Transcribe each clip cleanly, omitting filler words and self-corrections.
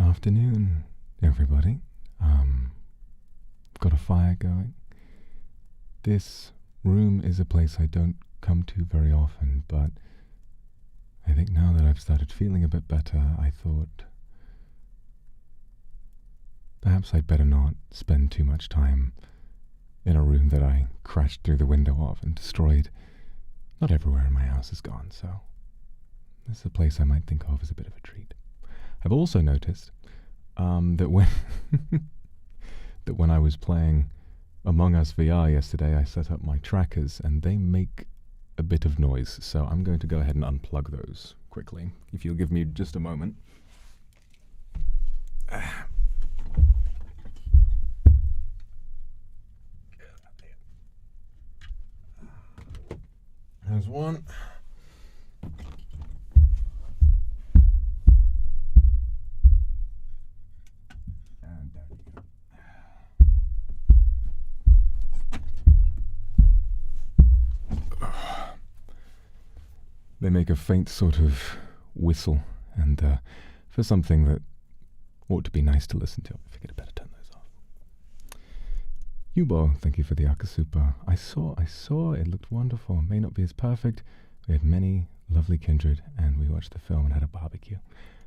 afternoon, everybody. Got a fire going. This room is a place I don't come to very often, but I think now that I've started feeling a bit better, I thought perhaps I'd better not spend too much time in a room that I crashed through the window of and destroyed. Not everywhere in my house is gone, so this is a place I might think of as a bit of a treat. I've also noticed that when I was playing Among Us VR yesterday, I set up my trackers and they make a bit of noise, so I'm going to go ahead and unplug those quickly. If you'll give me just a moment. There's one. And there we go. They make a faint sort of whistle, and for something that ought to be nice to listen to, I figured I'd better turn those off. Yubo, thank you for the Akasupa. I saw, it looked wonderful. May not be as perfect. We had many lovely kindred, and we watched the film and had a barbecue.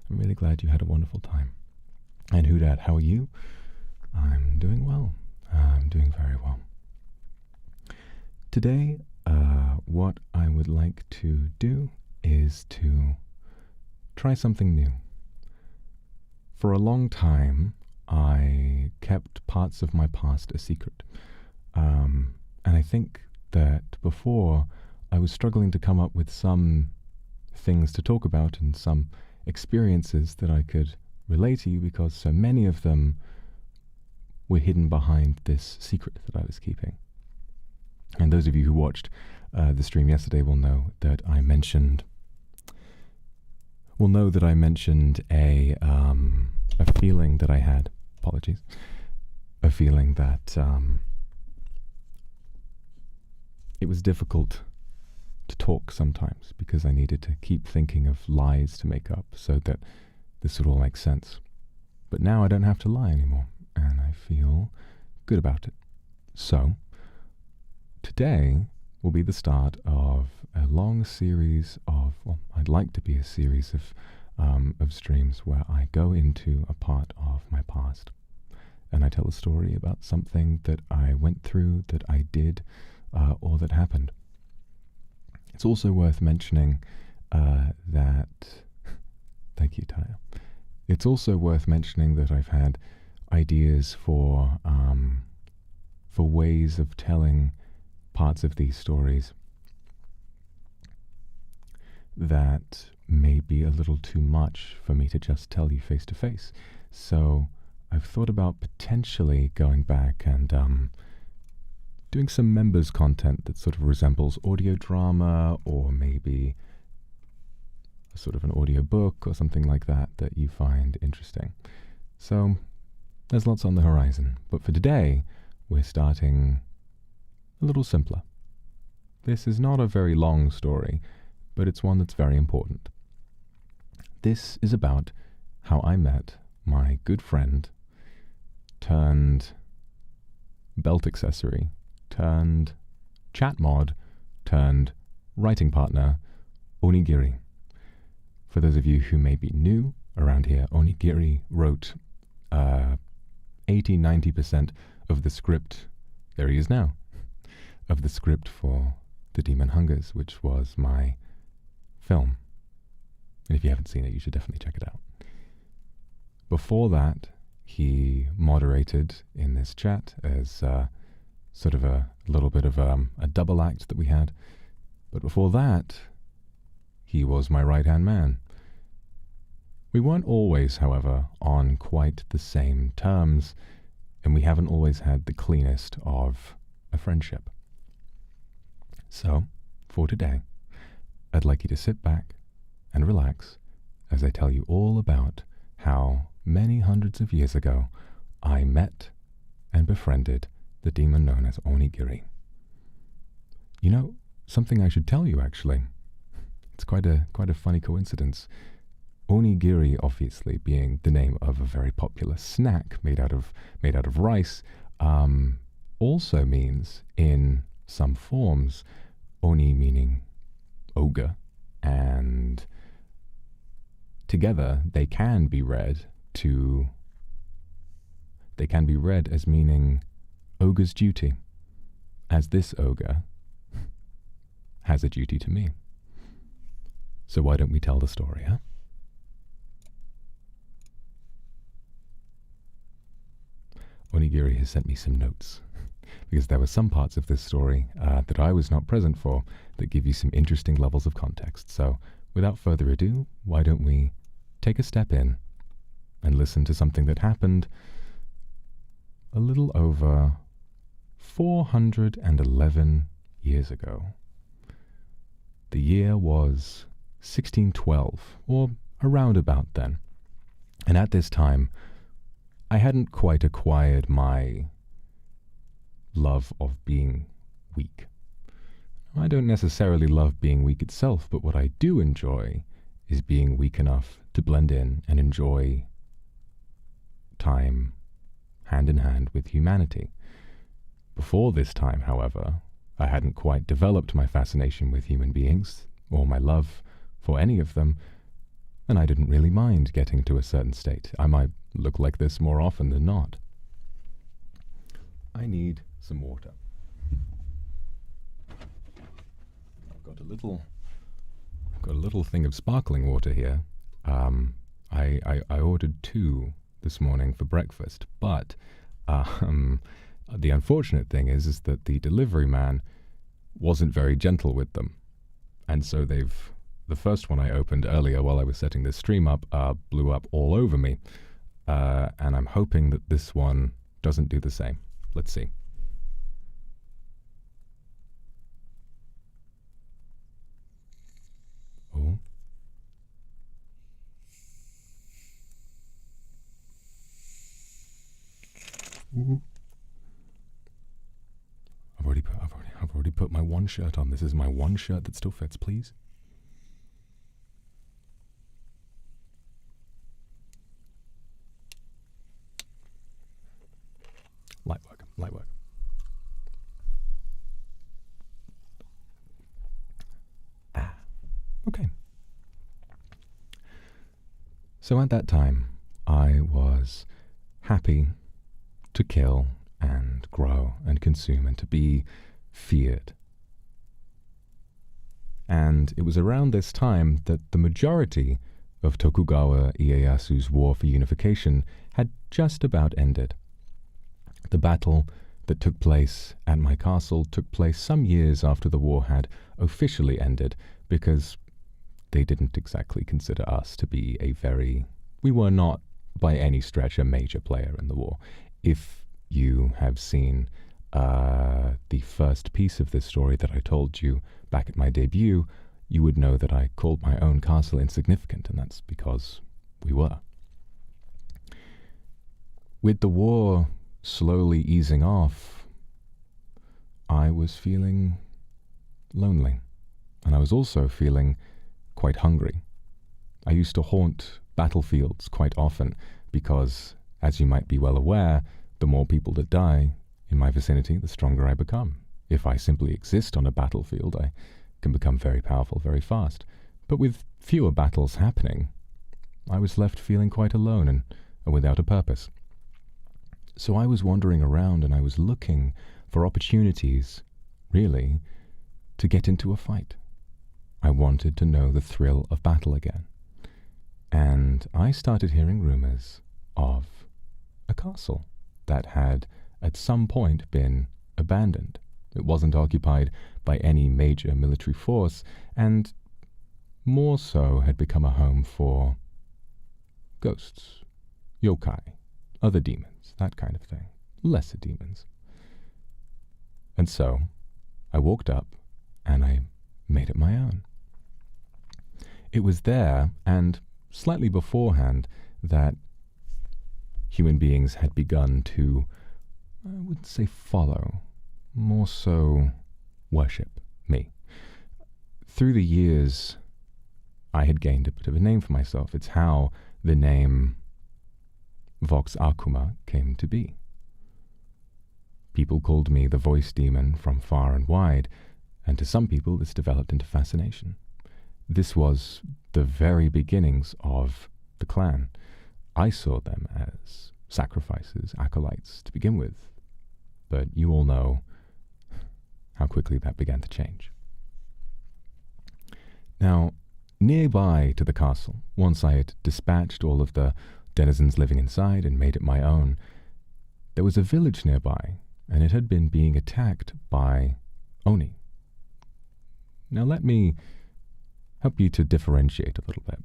I'm really glad you had a wonderful time. And Hudat, how are you? I'm doing well. I'm doing very well. Today, what I would like to do is to try something new. For a long time, I kept parts of my past a secret. And I think that before, I was struggling to come up with some things to talk about and some experiences that I could relate to you, because so many of them were hidden behind this secret that I was keeping. And those of you who watched the stream yesterday will know that I mentioned a feeling that I had. Apologies. A feeling that it was difficult to talk sometimes because I needed to keep thinking of lies to make up so that this would all make sense. But now I don't have to lie anymore, and I feel good about it. So, today will be the start of a long series of, well, I'd like to be a series of streams where I go into a part of my past and I tell a story about something that I went through, that I did, or that happened. It's also worth mentioning that thank you, Taya. It's also worth mentioning that I've had ideas for ways of telling parts of these stories that may be a little too much for me to just tell you face to face. So I've thought about potentially going back and doing some members content that sort of resembles audio drama, or maybe a sort of an audio book or something like that that you find interesting. So there's lots on the horizon, but for today we're starting a little simpler. This is not a very long story, but it's one that's very important. This is about how I met my good friend, turned belt accessory, turned chat mod, turned writing partner, Onigiri. For those of you who may be new around here, Onigiri wrote 80-90% of the script, there he is now, of the script for The Demon Hungers, which was my film. And if you haven't seen it, you should definitely check it out. Before that, he moderated in this chat as sort of a little bit of a double act that we had. But before that, he was my right-hand man. We weren't always, however, on quite the same terms, and we haven't always had the cleanest of a friendship. So, for today, I'd like you to sit back and relax as I tell you all about how many hundreds of years ago I met and befriended the demon known as Onigiri. You know, something I should tell you actually. It's quite a funny coincidence. Onigiri, obviously, being the name of a very popular snack made out of rice, also means in some forms Oni meaning ogre, and together they can be read as meaning ogre's duty, as this ogre has a duty to me. So why don't we tell the story, huh? Onigiri has sent me some notes, because there were some parts of this story that I was not present for that give you some interesting levels of context. So without further ado, why don't we take a step in and listen to something that happened a little over 411 years ago. The year was 1612, or around about then. And at this time, I hadn't quite acquired my love of being weak. I don't necessarily love being weak itself, but what I do enjoy is being weak enough to blend in and enjoy time hand in hand with humanity. Before this time, however, I hadn't quite developed my fascination with human beings, or my love for any of them, and I didn't really mind getting to a certain state. I might look like this more often than not. I need some water. I've got a little thing of sparkling water here. I ordered 2 this morning for breakfast, but the unfortunate thing is that the delivery man wasn't very gentle with them, and so the first one I opened earlier while I was setting this stream up blew up all over me, and I'm hoping that this one doesn't do the same. Let's see. Oh. Ooh. I've already put my one shirt on. This is my one shirt that still fits, please. Light work. Okay. So at that time, I was happy to kill and grow and consume and to be feared. And it was around this time that the majority of Tokugawa Ieyasu's war for unification had just about ended. The battle that took place at my castle took place some years after the war had officially ended, because they didn't exactly consider us to be we were not by any stretch a major player in the war. If you have seen the first piece of this story that I told you back at my debut, you would know that I called my own castle insignificant, and that's because we were. With the war slowly easing off, I was feeling lonely, and I was also feeling quite hungry. I used to haunt battlefields quite often because, as you might be well aware, the more people that die in my vicinity, the stronger I become. If I simply exist on a battlefield, I can become very powerful very fast. But with fewer battles happening, I was left feeling quite alone and without a purpose. So I was wandering around and I was looking for opportunities, really, to get into a fight. I wanted to know the thrill of battle again. And I started hearing rumors of a castle that had at some point been abandoned. It wasn't occupied by any major military force, and more so had become a home for ghosts, yokai, other demons, that kind of thing, lesser demons. And so I walked up and I made it my own. It was there, and slightly beforehand, that human beings had begun to, I wouldn't say follow, more so worship me. Through the years, I had gained a bit of a name for myself. It's how the name Vox Akuma came to be. People called me the voice demon from far and wide, and to some people this developed into fascination. This was the very beginnings of the clan. I saw them as sacrifices, acolytes to begin with, but you all know how quickly that began to change. Now, nearby to the castle, once I had dispatched all of the denizens living inside and made it my own, there was a village nearby, and it had been being attacked by Oni. Now let me help you to differentiate a little bit.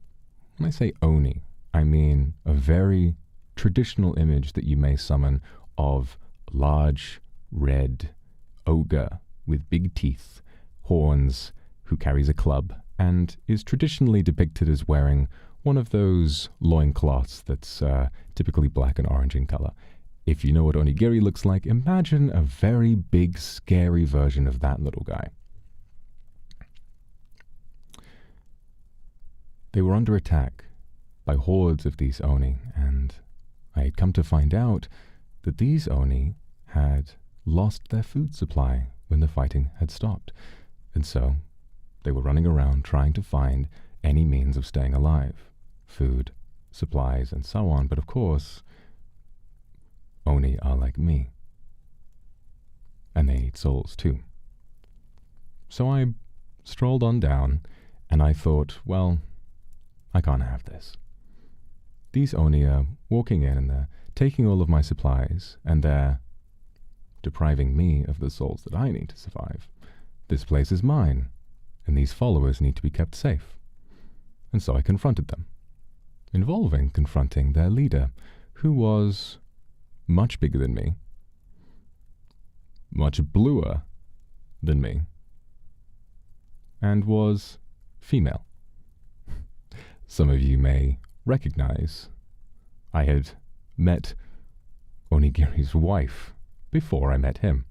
When I say Oni, I mean a very traditional image that you may summon of a large, red ogre with big teeth, horns, who carries a club, and is traditionally depicted as wearing one of those loincloths that's typically black and orange in color. If you know what Onigiri looks like, imagine a very big, scary version of that little guy. They were under attack by hordes of these Oni, and I had come to find out that these Oni had lost their food supply when the fighting had stopped, and so they were running around trying to find any means of staying alive, food, supplies, and so on. But of course, Oni are like me, and they eat souls too. So I strolled on down, and I thought, well, I can't have this. These Oni are walking in, and they're taking all of my supplies, and they're depriving me of the souls that I need to survive. This place is mine, and these followers need to be kept safe. And so I confronted them, involving confronting their leader, who was much bigger than me, much bluer than me, and was female. Some of you may recognize I had met Onigiri's wife before I met him.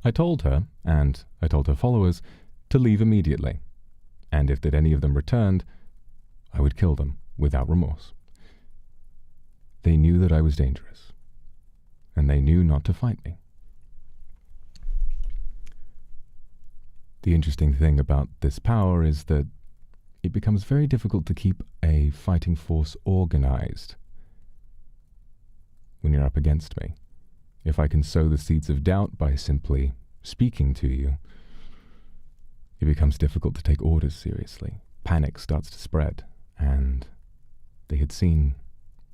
I told her, and I told her followers, to leave immediately, and if any of them returned, I would kill them without remorse. They knew that I was dangerous, and they knew not to fight me. The interesting thing about this power is that it becomes very difficult to keep a fighting force organized when you're up against me. If I can sow the seeds of doubt by simply speaking to you, it becomes difficult to take orders seriously. Panic starts to spread, and they had seen,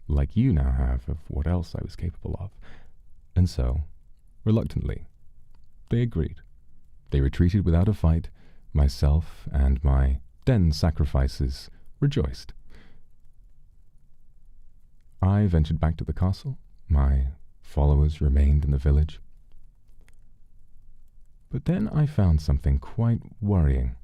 like you now have, of what else I was capable of. And so, reluctantly, they agreed. They retreated without a fight. Myself and my den sacrifices rejoiced. I ventured back to the castle. My followers remained in the village. But then I found something quite worrying.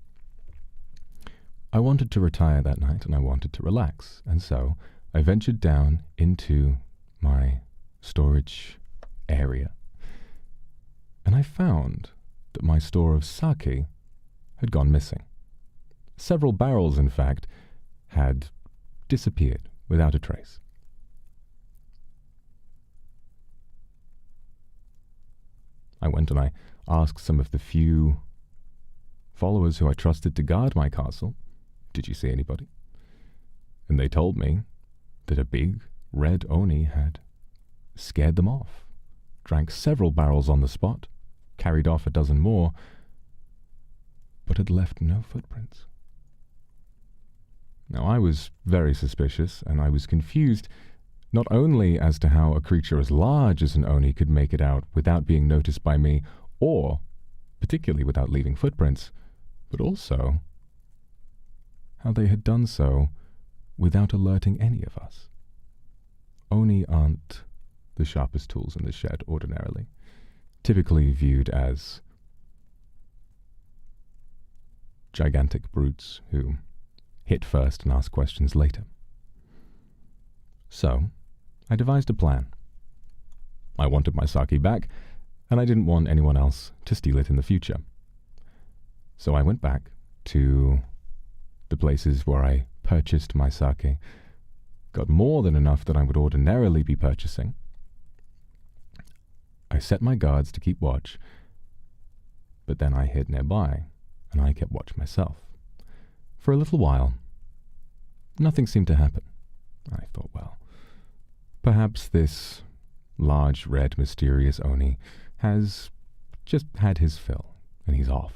I wanted to retire that night, and I wanted to relax, and so I ventured down into my storage area, and I found that my store of sake had gone missing. Several barrels, in fact, had disappeared without a trace. I went and I asked some of the few followers who I trusted to guard my castle, "Did you see anybody?" And they told me that a big red Oni had scared them off, drank several barrels on the spot, carried off a dozen more, but had left no footprints. Now, I was very suspicious, and I was confused not only as to how a creature as large as an Oni could make it out without being noticed by me, or particularly without leaving footprints, but also how they had done so without alerting any of us. Oni aren't the sharpest tools in the shed ordinarily, typically viewed as gigantic brutes who hit first and ask questions later. So, I devised a plan. I wanted my sake back, and I didn't want anyone else to steal it in the future. So I went back to the places where I purchased my sake, got more than enough that I would ordinarily be purchasing. I set my guards to keep watch, but then I hid nearby, and I kept watch myself. For a little while, nothing seemed to happen. I thought, well, perhaps this large, red, mysterious Oni has just had his fill, and he's off.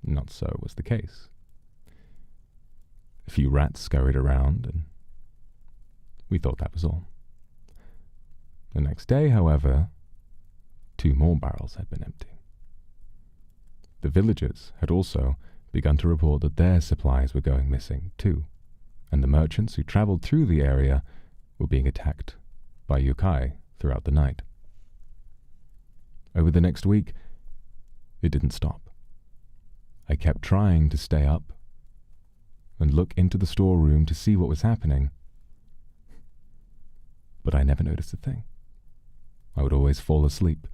Not so was the case. A few rats scurried around, and we thought that was all. The next day, however, 2 more barrels had been empty. The villagers had also begun to report that their supplies were going missing too, and the merchants who travelled through the area were being attacked by yokai throughout the night. Over the next week, it didn't stop. I kept trying to stay up and look into the storeroom to see what was happening, but I never noticed a thing. I would always fall asleep,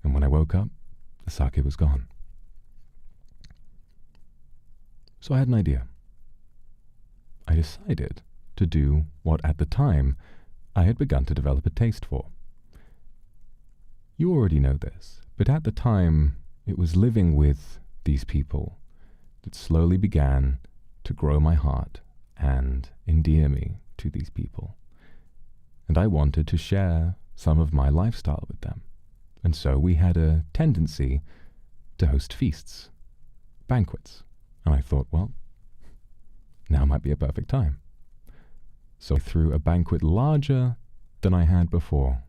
and when I woke up, the sake was gone. So I had an idea. I decided to do what at the time I had begun to develop a taste for. You already know this, but at the time it was living with these people that slowly began to grow my heart and endear me to these people. And I wanted to share some of my lifestyle with them. And so we had a tendency to host feasts, banquets. And I thought, well, now might be a perfect time. So I threw a banquet larger than I had before,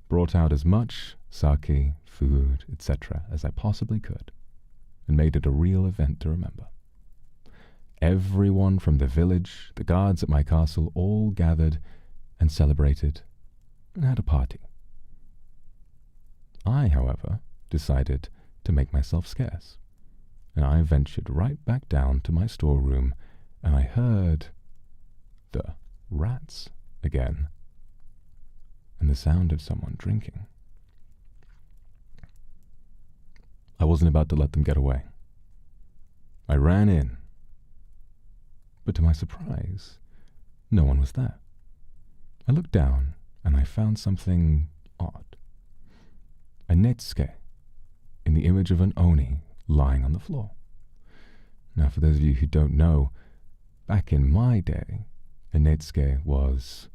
brought out as much sake, food, etc. as I possibly could, and made it a real event to remember. Everyone from the village, the guards at my castle, all gathered and celebrated and had a party. I, however, decided to make myself scarce, and I ventured right back down to my storeroom, and I heard the rats again, and the sound of someone drinking. I wasn't about to let them get away. I ran in, but to my surprise, no one was there. I looked down, and I found something odd. A netsuke in the image of an oni lying on the floor. Now, for those of you who don't know, back in my day, a netsuke was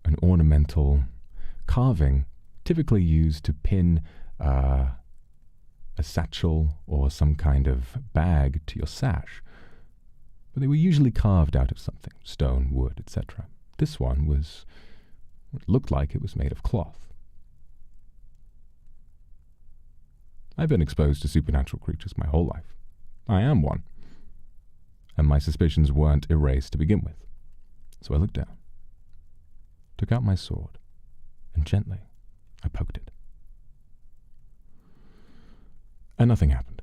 an ornamental carving typically used to pin a satchel or some kind of bag to your sash. But they were usually carved out of something, stone, wood, etc. This one was, it looked like it was made of cloth. I've been exposed to supernatural creatures my whole life. I am one. And my suspicions weren't erased to begin with. So I looked down, took out my sword, and gently I poked it. And nothing happened.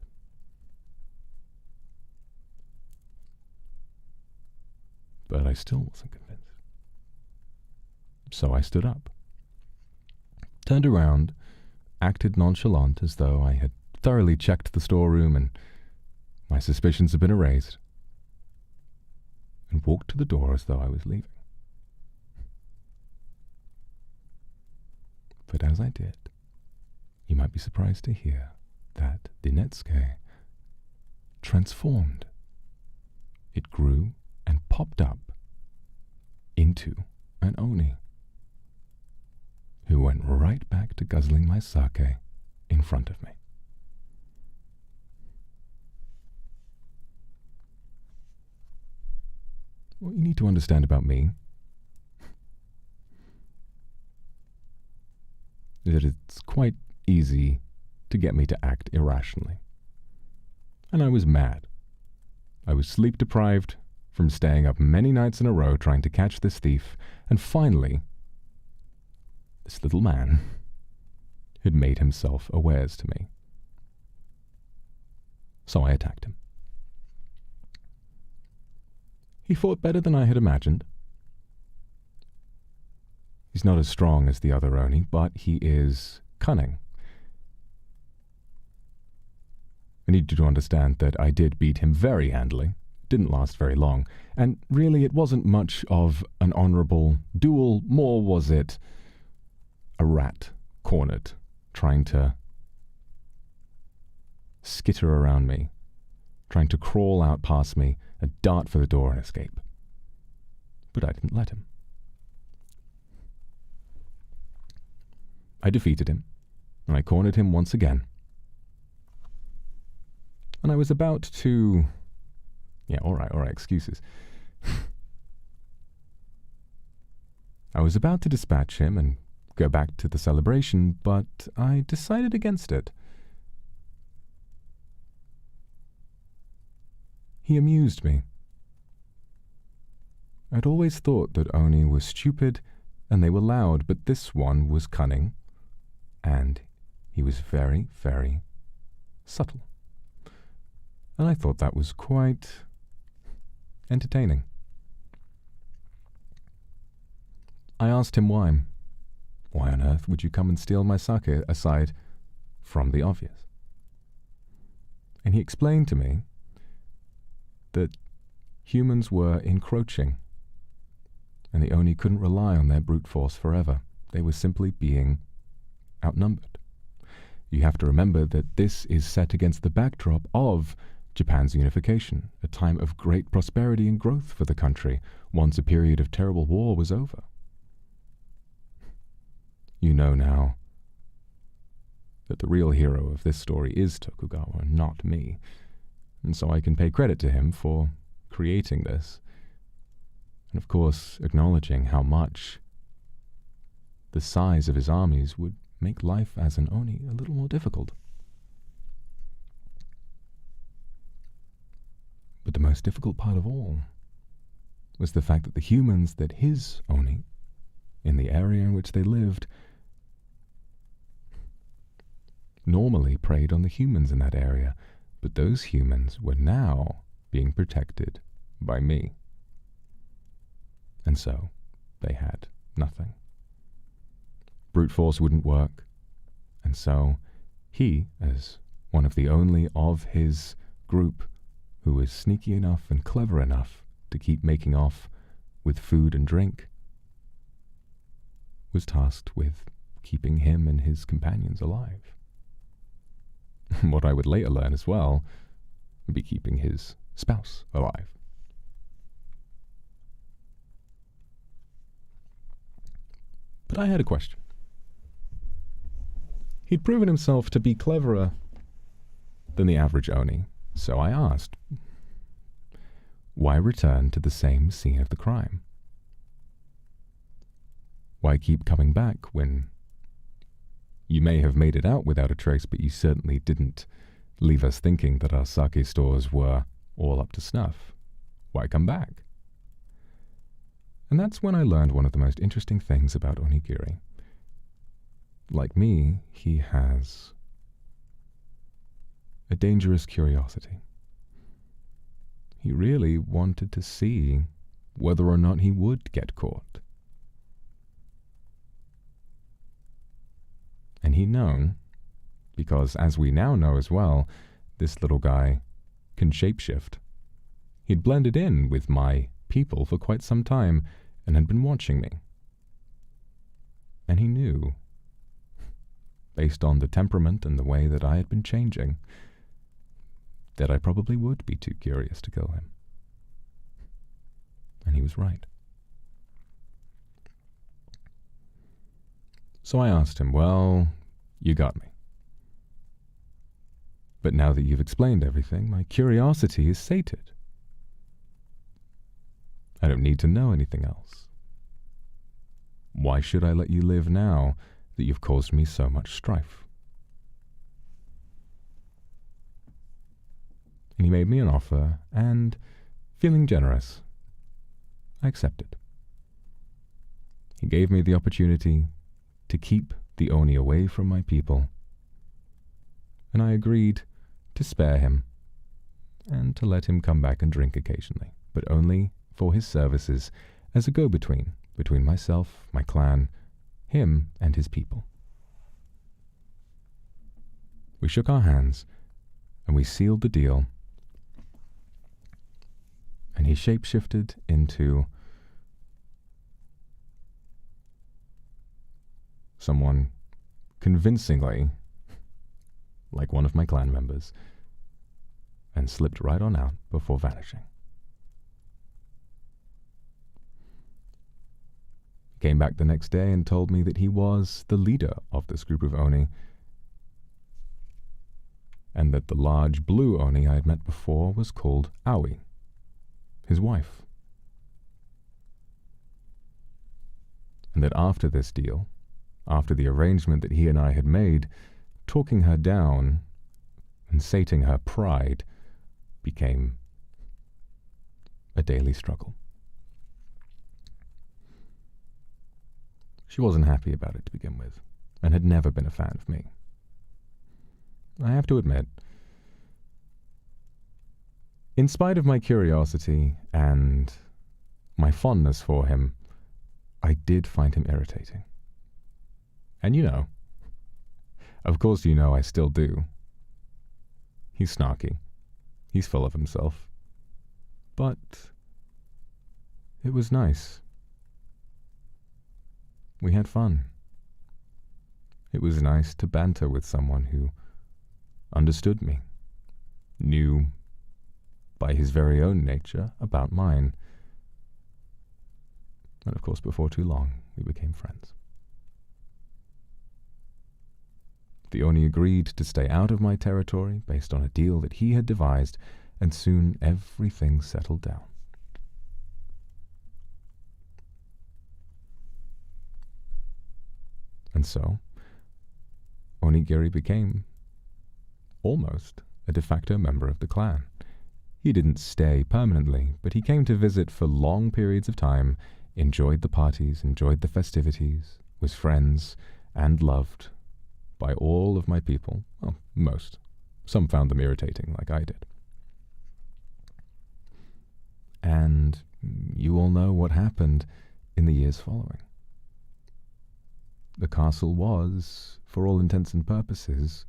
But I still wasn't convinced. So I stood up, turned around, acted nonchalant as though I had thoroughly checked the storeroom and my suspicions had been erased, and walked to the door as though I was leaving. But as I did, you might be surprised to hear that the netsuke transformed. It grew and popped up into an oni, who went right back to guzzling my sake in front of me. What you need to understand about me is that it's quite easy to get me to act irrationally. And I was mad. I was sleep deprived from staying up many nights in a row trying to catch this thief, and finally, this little man had made himself awares to me. So I attacked him. He fought better than I had imagined. He's not as strong as the other Oni, but he is cunning. And need you to understand that I did beat him very handily. Didn't last very long, and really it wasn't much of an honourable duel, more was it a rat cornered, trying to skitter around me, trying to crawl out past me, a dart for the door and escape. But I didn't let him. I defeated him, and I cornered him once again. And I was about to... Yeah, all right, excuses. I was about to dispatch him and go back to the celebration, but I decided against it. He amused me. I'd always thought that Oni was stupid and they were loud, but this one was cunning, and he was very, very subtle. And I thought that was quite entertaining. I asked him why. Why on earth would you come and steal my sake, aside from the obvious? And he explained to me that humans were encroaching, and the Oni couldn't rely on their brute force forever. They were simply being outnumbered. You have to remember that this is set against the backdrop of Japan's unification, a time of great prosperity and growth for the country, once a period of terrible war was over. You know now that the real hero of this story is Tokugawa, not me, and so I can pay credit to him for creating this, and of course acknowledging how much the size of his armies would make life as an Oni a little more difficult. But the most difficult part of all was the fact that the humans that his Oni, in the area in which they lived, normally preyed on the humans in that area, but those humans were now being protected by me. And so they had nothing. Brute force wouldn't work, and so he, as one of the only of his group who was sneaky enough and clever enough to keep making off with food and drink, was tasked with keeping him and his companions alive. What I would later learn as well would be keeping his spouse alive. But I had a question. He'd proven himself to be cleverer than the average Oni, so I asked, why return to the same scene of the crime? Why keep coming back when you may have made it out without a trace, but you certainly didn't leave us thinking that our sake stores were all up to snuff? Why come back? And that's when I learned one of the most interesting things about Onigiri. Like me, he has a dangerous curiosity. He really wanted to see whether or not he would get caught. And he'd known, because as we now know as well, this little guy can shapeshift. He'd blended in with my people for quite some time and had been watching me. And he knew, based on the temperament and the way that I had been changing, that I probably would be too curious to kill him. And he was right. So I asked him, well, you got me. But now that you've explained everything, my curiosity is sated. I don't need to know anything else. Why should I let you live now that you've caused me so much strife? And he made me an offer, and, feeling generous, I accepted. He gave me the opportunity to keep the Oni away from my people, and I agreed to spare him and to let him come back and drink occasionally, but only for his services as a go-between between myself, my clan, him, and his people. We shook our hands, and we sealed the deal, and he shape-shifted into someone convincingly like one of my clan members, and slipped right on out before vanishing. He came back the next day and told me that he was the leader of this group of Oni, and that the large blue Oni I had met before was called Aoi, his wife. And that after this deal, after the arrangement that he and I had made, talking her down and sating her pride became a daily struggle. She wasn't happy about it to begin with, and had never been a fan of me. I have to admit, in spite of my curiosity and my fondness for him, I did find him irritating. And of course you know I still do. He's snarky. He's full of himself. But it was nice. We had fun. It was nice to banter with someone who understood me, knew by his very own nature about mine. And of course, before too long, we became friends. The Oni agreed to stay out of my territory based on a deal that he had devised, and soon everything settled down. And so, Onigiri became almost a de facto member of the clan. He didn't stay permanently, but he came to visit for long periods of time, enjoyed the parties, enjoyed the festivities, was friends, and loved by all of my people. Well, most. Some found them irritating, like I did. And you all know what happened in the years following. The castle was, for all intents and purposes,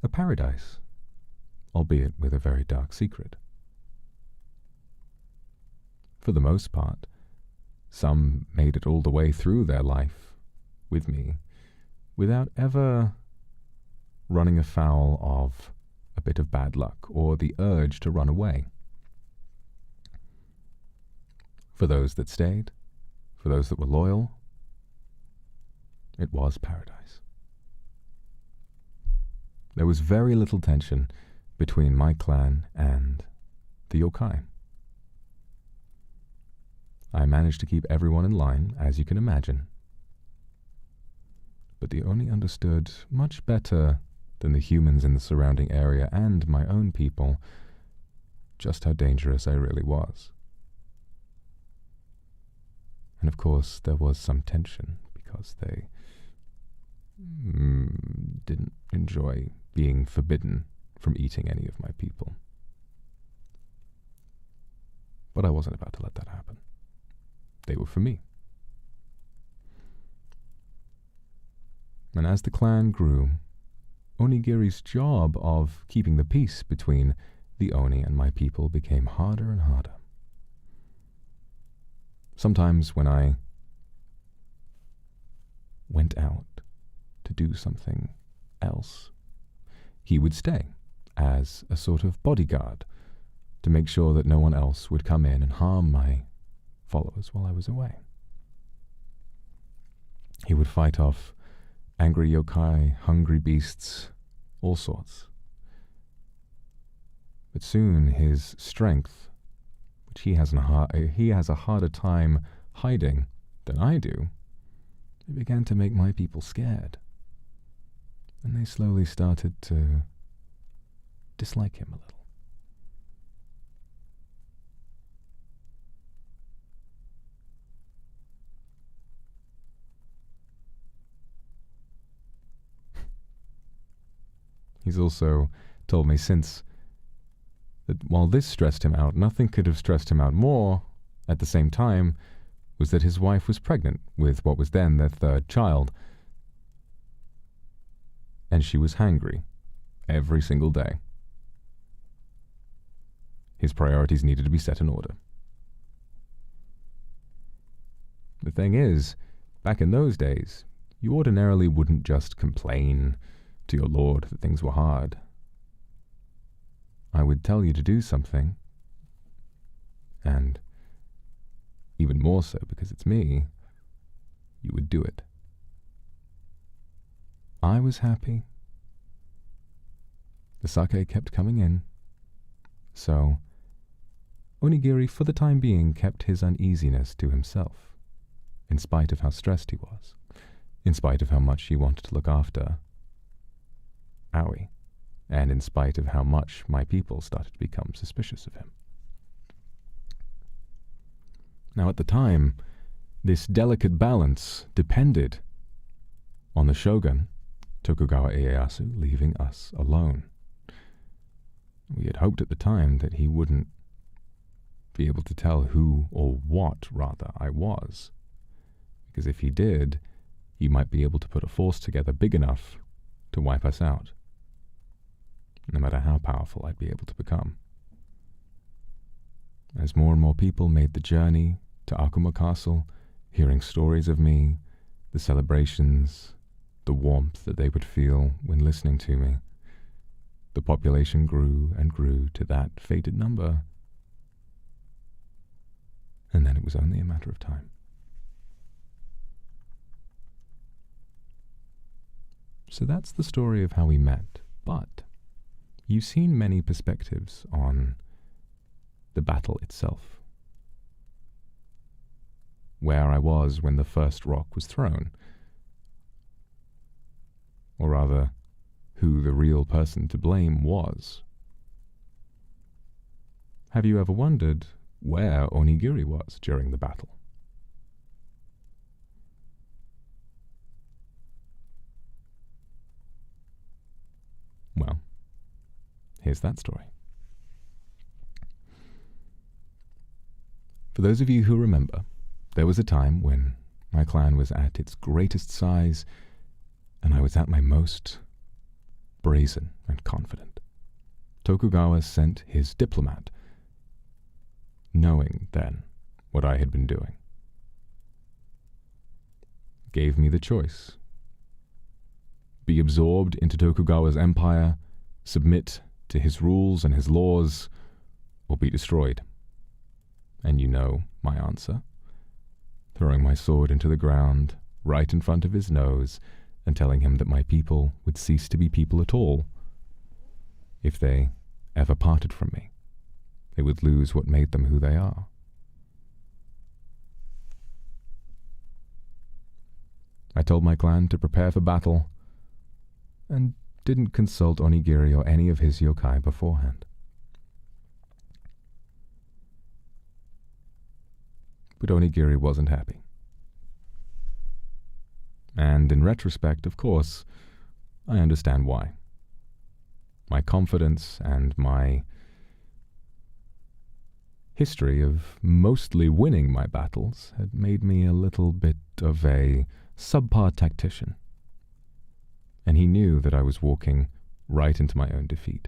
a paradise, albeit with a very dark secret. For the most part, some made it all the way through their life with me without ever running afoul of a bit of bad luck or the urge to run away. For those that stayed, for those that were loyal, it was paradise. There was very little tension between my clan and the yokai. I managed to keep everyone in line, as you can imagine. But the Oni understood much better than the humans in the surrounding area and my own people just how dangerous I really was. And of course, there was some tension because they didn't enjoy being forbidden from eating any of my people. But I wasn't about to let that happen. They were for me. And as the clan grew, Onigiri's job of keeping the peace between the Oni and my people became harder and harder. Sometimes when I went out to do something else, he would stay as a sort of bodyguard to make sure that no one else would come in and harm my followers while I was away. He would fight off angry yokai, hungry beasts, all sorts. But soon his strength, which he has a harder time hiding than I do, it began to make my people scared. And they slowly started to dislike him a little. He's also told me since that while this stressed him out, nothing could have stressed him out more at the same time was that his wife was pregnant with what was then their third child. And she was hangry, every single day. His priorities needed to be set in order. The thing is, back in those days, you ordinarily wouldn't just complain to your lord that things were hard. I would tell you to do something, and even more so because it's me, you would do it. I was happy. The sake kept coming in, so Onigiri, for the time being, kept his uneasiness to himself, in spite of how stressed he was, in spite of how much he wanted to look after Aoi, and in spite of how much my people started to become suspicious of him. Now, at the time, this delicate balance depended on the shogun, Tokugawa Ieyasu, leaving us alone. We had hoped at the time that he wouldn't be able to tell who, or what, rather, I was, because if he did, he might be able to put a force together big enough to wipe us out, no matter how powerful I'd be able to become. As more and more people made the journey to Akuma Castle, hearing stories of me, the celebrations, the warmth that they would feel when listening to me, the population grew and grew to that fated number, and then it was only a matter of time. So that's the story of how we met, but you've seen many perspectives on the battle itself. Where I was when the first rock was thrown, or rather, who the real person to blame was. Have you ever wondered where Onigiri was during the battle? Well, here's that story. For those of you who remember, there was a time when my clan was at its greatest size, and I was at my most brazen and confident. Tokugawa sent his diplomat, knowing then what I had been doing. Gave me the choice. Be absorbed into Tokugawa's empire, submit to his rules and his laws, or be destroyed. And you know my answer. Throwing my sword into the ground, right in front of his nose, and telling him that my people would cease to be people at all if they ever parted from me. They would lose what made them who they are. I told my clan to prepare for battle, and didn't consult Onigiri or any of his yokai beforehand. But Onigiri wasn't happy. And in retrospect, of course, I understand why. My confidence and my history of mostly winning my battles had made me a little bit of a subpar tactician. And he knew that I was walking right into my own defeat.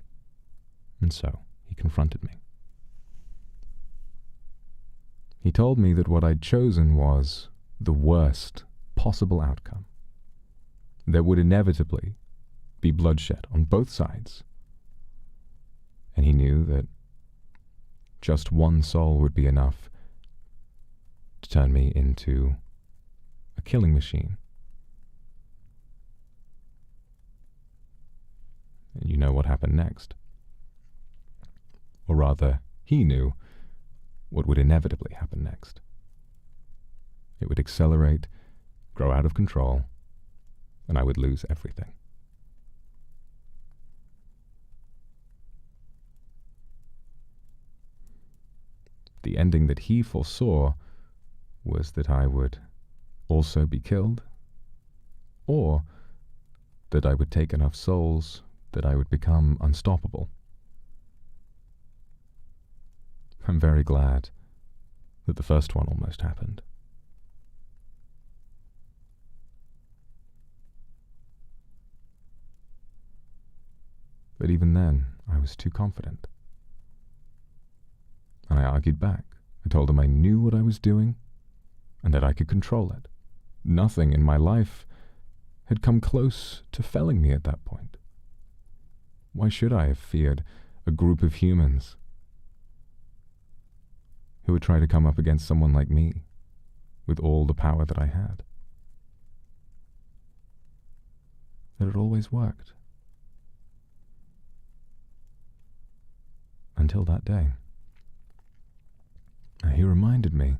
And so he confronted me. He told me that what I'd chosen was the worst possible outcome. There would inevitably be bloodshed on both sides. And he knew that just one soul would be enough to turn me into a killing machine. And you know what happened next. Or rather, he knew what would inevitably happen next. It would accelerate, grow out of control, and I would lose everything. The ending that he foresaw was that I would also be killed, or that I would take enough souls that I would become unstoppable. I'm very glad that the first one almost happened. But even then, I was too confident. And I argued back. I told him I knew what I was doing and that I could control it. Nothing in my life had come close to felling me at that point. Why should I have feared a group of humans who would try to come up against someone like me with all the power that I had? That it always worked. Until that day. He reminded me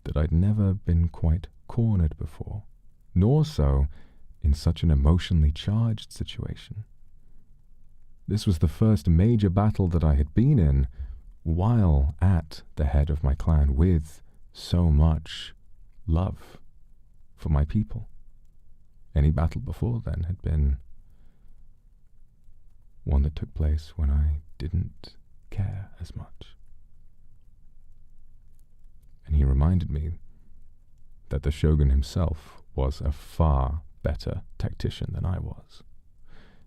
that I'd never been quite cornered before, nor so in such an emotionally charged situation. This was the first major battle that I had been in while at the head of my clan with so much love for my people. Any battle before then had been one that took place when I didn't care as much. And he reminded me that the shogun himself was a far better tactician than I was,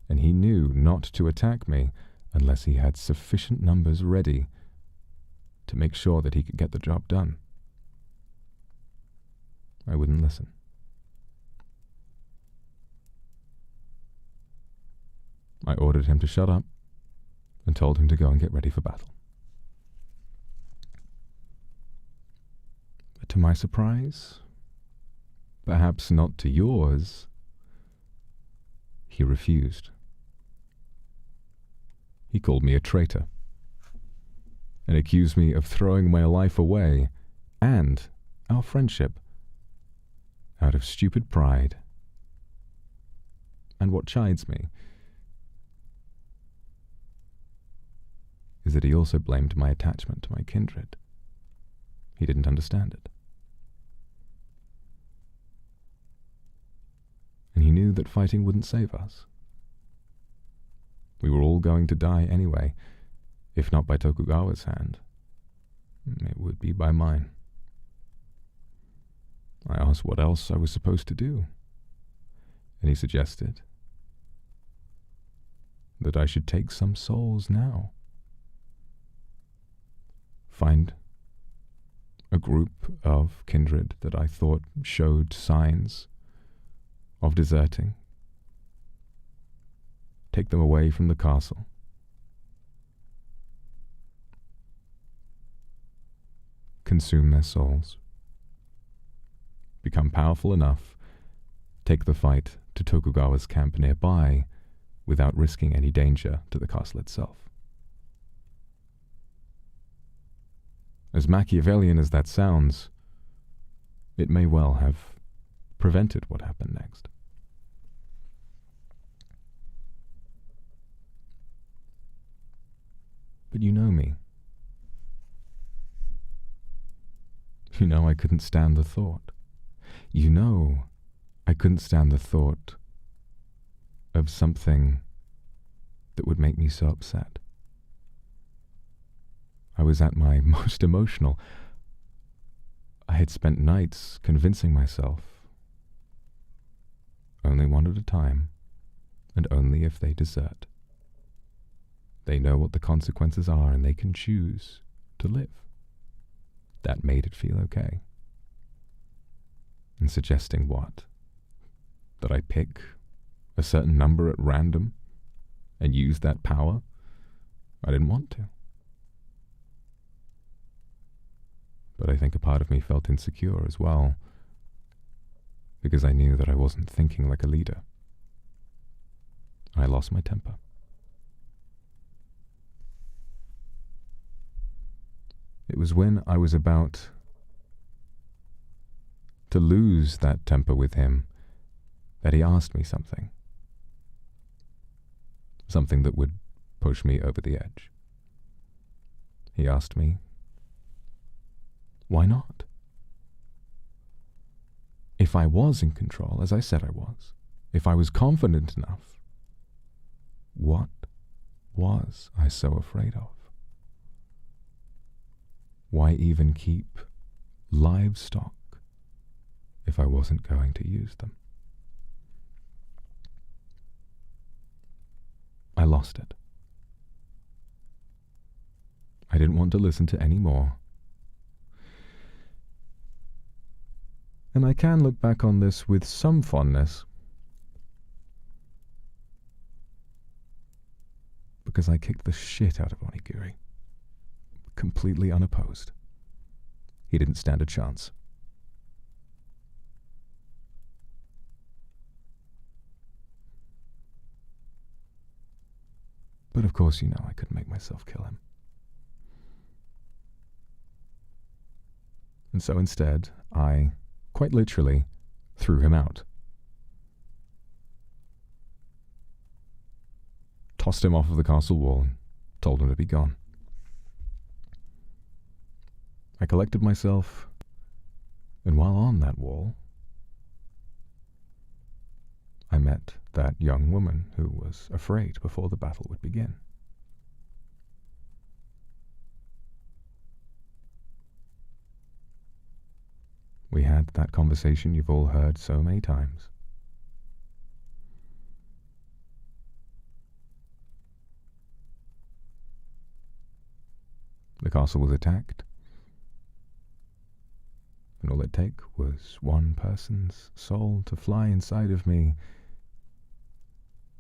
and he knew not to attack me unless he had sufficient numbers ready to make sure that he could get the job done. I wouldn't listen. I ordered him to shut up and told him to go and get ready for battle. But to my surprise, perhaps not to yours, he refused. He called me a traitor and accused me of throwing my life away and our friendship out of stupid pride. And what chides me is that he also blamed my attachment to my kindred. He didn't understand it. And he knew that fighting wouldn't save us. We were all going to die anyway. If not by Tokugawa's hand, it would be by mine. I asked what else I was supposed to do, and he suggested that I should take some souls now. Find a group of kindred that I thought showed signs of deserting. Take them away from the castle. Consume their souls. Become powerful enough, take the fight to Tokugawa's camp nearby without risking any danger to the castle itself. As Machiavellian as that sounds, it may well have prevented what happened next. But you know me. You know I couldn't stand the thought. You know I couldn't stand the thought of something that would make me so upset. I was at my most emotional. I had spent nights convincing myself, only one at a time, and only if they desert. They know what the consequences are and they can choose to live. That made it feel okay. And suggesting what? That I pick a certain number at random and use that power? I didn't want to. But I think a part of me felt insecure as well, because I knew that I wasn't thinking like a leader. I lost my temper. It was when I was about to lose that temper with him that he asked me something. Something that would push me over the edge. He asked me, why not? If I was in control, as I said I was, if I was confident enough, what was I so afraid of? Why even keep livestock if I wasn't going to use them? lost it. I didn't want to listen to any more. And I can look back on this with some fondness, because I kicked the shit out of Onigiri, completely unopposed. He didn't stand a chance. But of course, you know, I couldn't make myself kill him. And so instead, I, quite literally, threw him out. Tossed him off of the castle wall and told him to be gone. I collected myself, and while on that wall, I met that young woman who was afraid before the battle would begin. We had that conversation you've all heard so many times. The castle was attacked, and all it took was one person's soul to fly inside of me,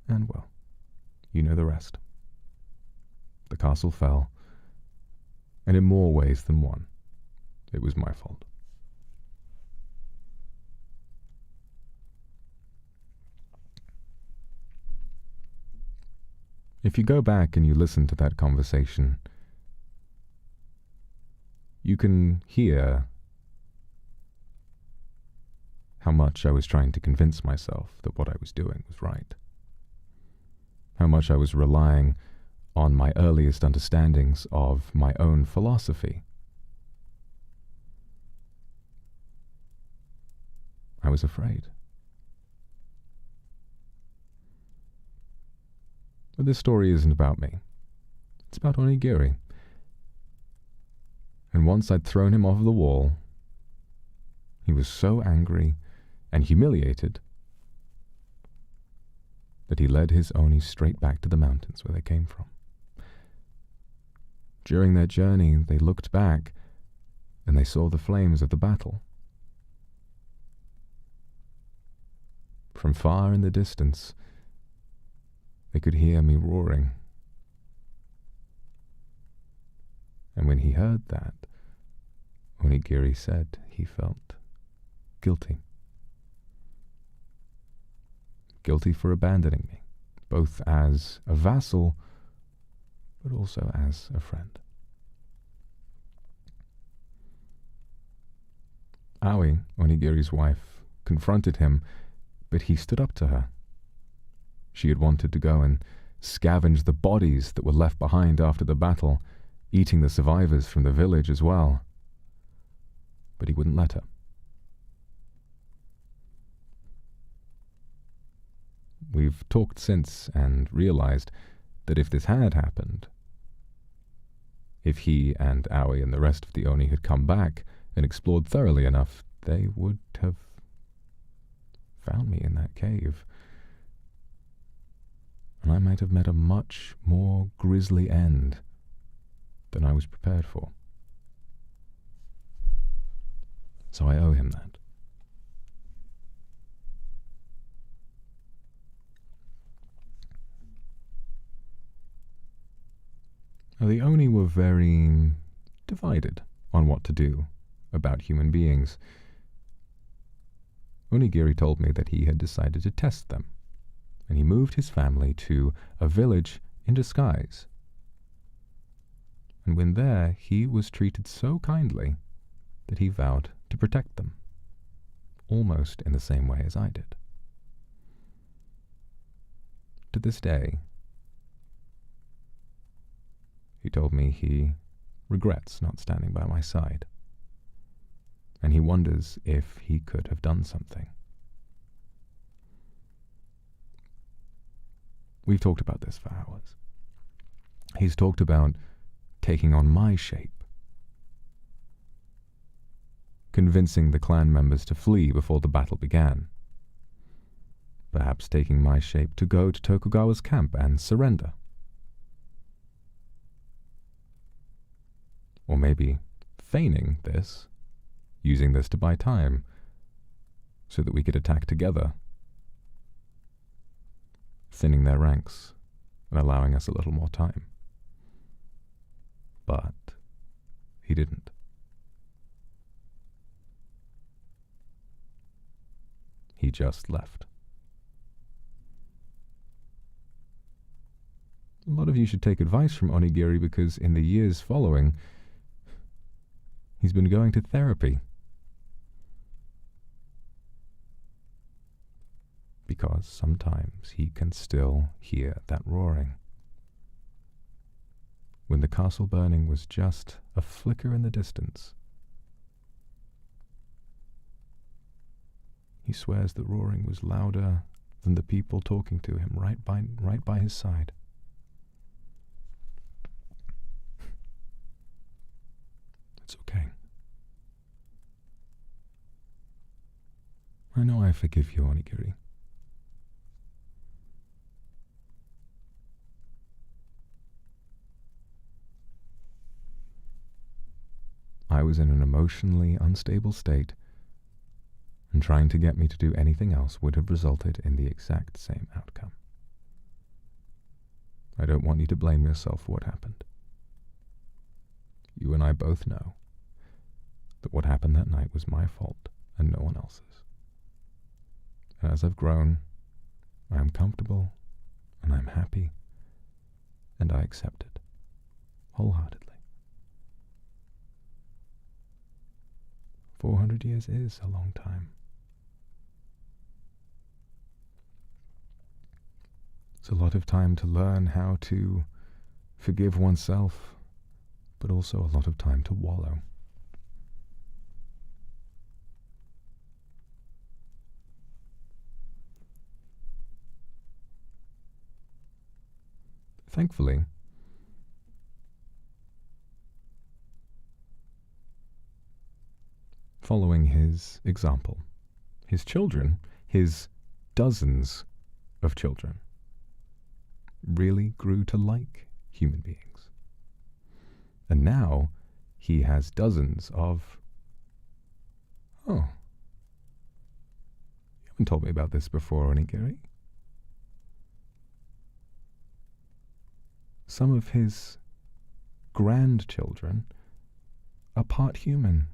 and well, you know the rest. The castle fell, and in more ways than one, it was my fault. If you go back and you listen to that conversation, you can hear how much I was trying to convince myself that what I was doing was right. How much I was relying on my earliest understandings of my own philosophy. I was afraid. But this story isn't about me. It's about Onigiri. And once I'd thrown him off the wall, he was so angry and humiliated that he led his Oni straight back to the mountains where they came from. During their journey, they looked back and they saw the flames of the battle. From far in the distance, they could hear me roaring. And when he heard that, Onigiri said he felt guilty. Guilty for abandoning me, both as a vassal, but also as a friend. Aoi, Onigiri's wife, confronted him, but he stood up to her. She had wanted to go and scavenge the bodies that were left behind after the battle, eating the survivors from the village as well. But he wouldn't let her. We've talked since and realized that if this had happened, if he and Aoi and the rest of the Oni had come back and explored thoroughly enough, they would have found me in that cave. And I might have met a much more grisly end than I was prepared for. So I owe him that. Now, the Oni were very divided on what to do about human beings. Onigiri told me that he had decided to test them, and he moved his family to a village in disguise. And when there, he was treated so kindly that he vowed to protect them, almost in the same way as I did. To this day, he told me he regrets not standing by my side, and he wonders if he could have done something. We've talked about this for hours. He's talked about taking on my shape, convincing the clan members to flee before the battle began, perhaps taking my shape to go to Tokugawa's camp and surrender Or maybe feigning this, using this to buy time, so that we could attack together, thinning their ranks and allowing us a little more time. But he didn't. He just left. A lot of you should take advice from Onigiri, because in the years following, he's been going to therapy. Because sometimes he can still hear that roaring. When the castle burning was just a flicker in the distance, he swears the roaring was louder than the people talking to him right by his side. It's okay. I know I forgive you, Onigiri. I was in an emotionally unstable state, and trying to get me to do anything else would have resulted in the exact same outcome. I don't want you to blame yourself for what happened. You and I both know that what happened that night was my fault and no one else's. And as I've grown, I am comfortable, and I'm happy, and I accept it wholeheartedly. 400 years is a long time. It's a lot of time to learn how to forgive oneself, but also a lot of time to wallow. Thankfully, following his example, his children, his dozens of children, really grew to like human beings. And now he has dozens of... Oh, you haven't told me about this before, Onigiri. Some of his grandchildren are part human.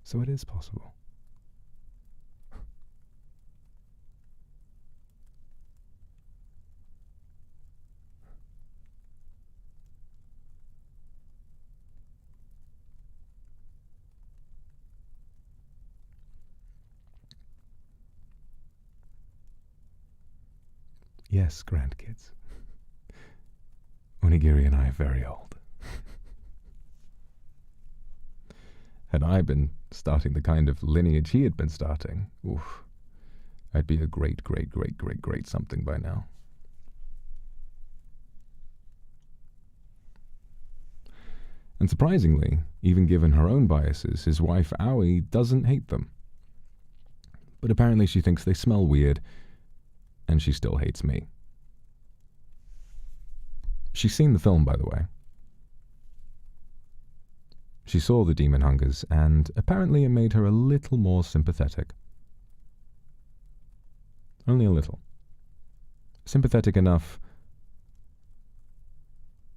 So it is possible. Yes, grandkids. Onigiri and I are very old. Had I been starting the kind of lineage he had been starting, oof, I'd be a great something by now. And surprisingly, even given her own biases, his wife Aoi doesn't hate them. But apparently she thinks they smell weird, and she still hates me. She's seen the film, by the way. She saw the demon hungers, and apparently it made her a little more sympathetic. Only a little. Sympathetic enough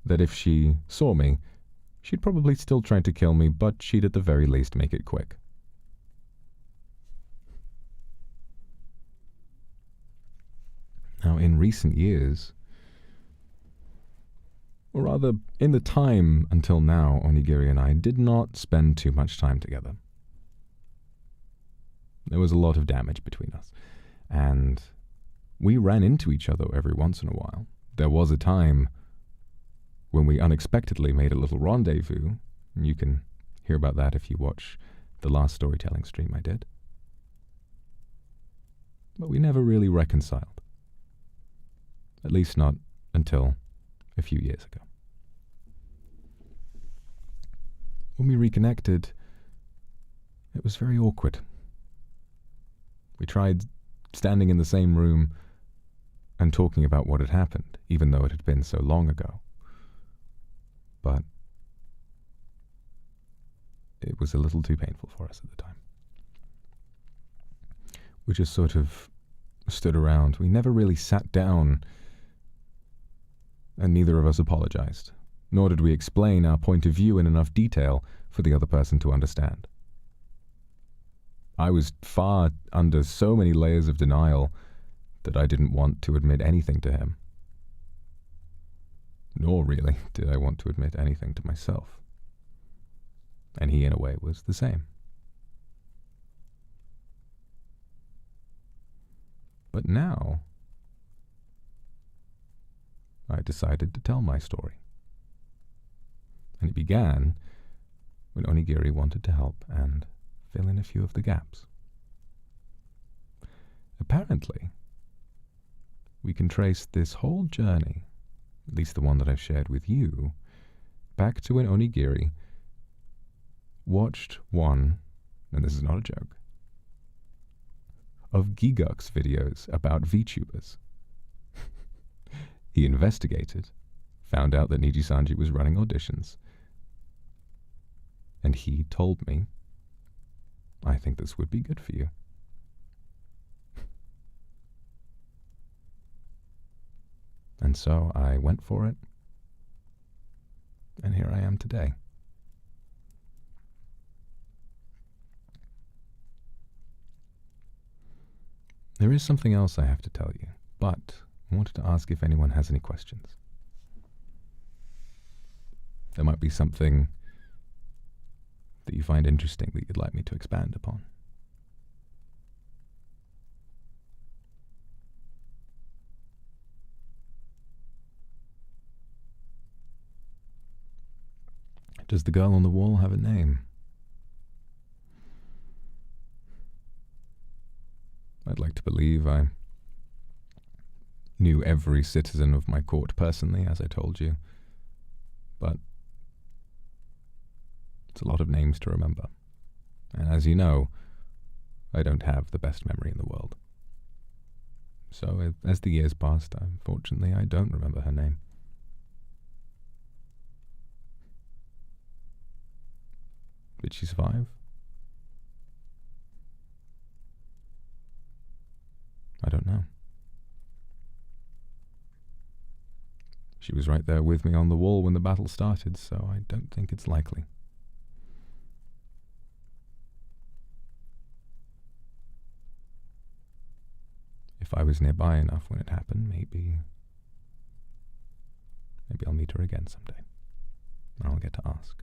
that if she saw me, she'd probably still try to kill me, but she'd at the very least make it quick. Now, in recent years, or rather, in the time until now, Onigiri and I did not spend too much time together. There was a lot of damage between us, and we ran into each other every once in a while. There was a time when we unexpectedly made a little rendezvous. You can hear about that if you watch the last storytelling stream I did. But we never really reconciled. At least not until a few years ago. When we reconnected, it was very awkward. We tried standing in the same room and talking about what had happened, even though it had been so long ago. But it was a little too painful for us at the time. We just sort of stood around. We never really sat down, and neither of us apologized, nor did we explain our point of view in enough detail for the other person to understand. I was far under so many layers of denial that I didn't want to admit anything to him. Nor really did I want to admit anything to myself. And he, in a way, was the same. But now, I decided to tell my story. And it began when Onigiri wanted to help and fill in a few of the gaps. Apparently, we can trace this whole journey, at least the one that I've shared with you, back to when Onigiri watched one, and this is not a joke, of Giguk's videos about VTubers. He investigated, found out that NIJISANJI was running auditions, and he told me, I think this would be good for you. And so I went for it, and here I am today. There is something else I have to tell you, but I wanted to ask if anyone has any questions. There might be something that you find interesting that you'd like me to expand upon. Does the girl on the wall have a name? I'd like to believe I knew every citizen of my court personally, as I told you, but it's a lot of names to remember. And as you know, I don't have the best memory in the world. So as the years passed, unfortunately, I don't remember her name. Did she survive? I don't know. She was right there with me on the wall when the battle started, so I don't think it's likely. If I was nearby enough when it happened, maybe I'll meet her again someday. And I'll get to ask.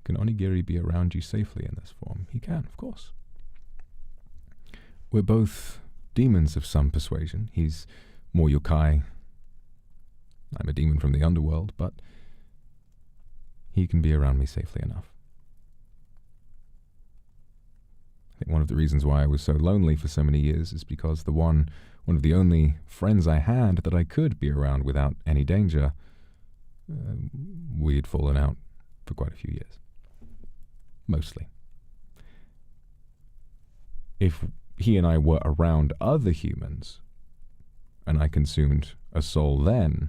Can Onigiri be around you safely in this form? He can, of course. We're both demons of some persuasion. He's more yokai. I'm a demon from the underworld, but he can be around me safely enough. I think one of the reasons why I was so lonely for so many years is because one of the only friends I had that I could be around without any danger, we had fallen out for quite a few years. Mostly. If he and I were around other humans, and I consumed a soul then,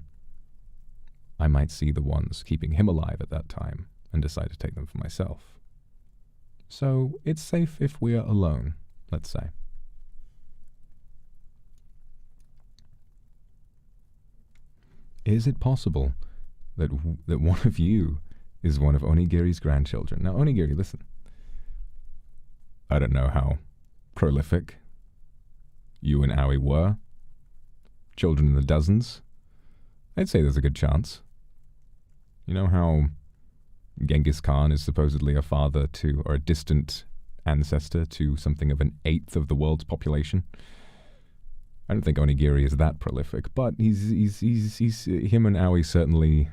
I might see the ones keeping him alive at that time and decide to take them for myself. So it's safe if we are alone, let's say. Is it possible that one of you is one of Onigiri's grandchildren? Now, Onigiri, listen. I don't know how prolific you and Aoi were. Children in the dozens. I'd say there's a good chance. You know how Genghis Khan is supposedly a father to, or a distant ancestor to something of an eighth of the world's population? I don't think Onigiri is that prolific, but he's him and Aoi certainly,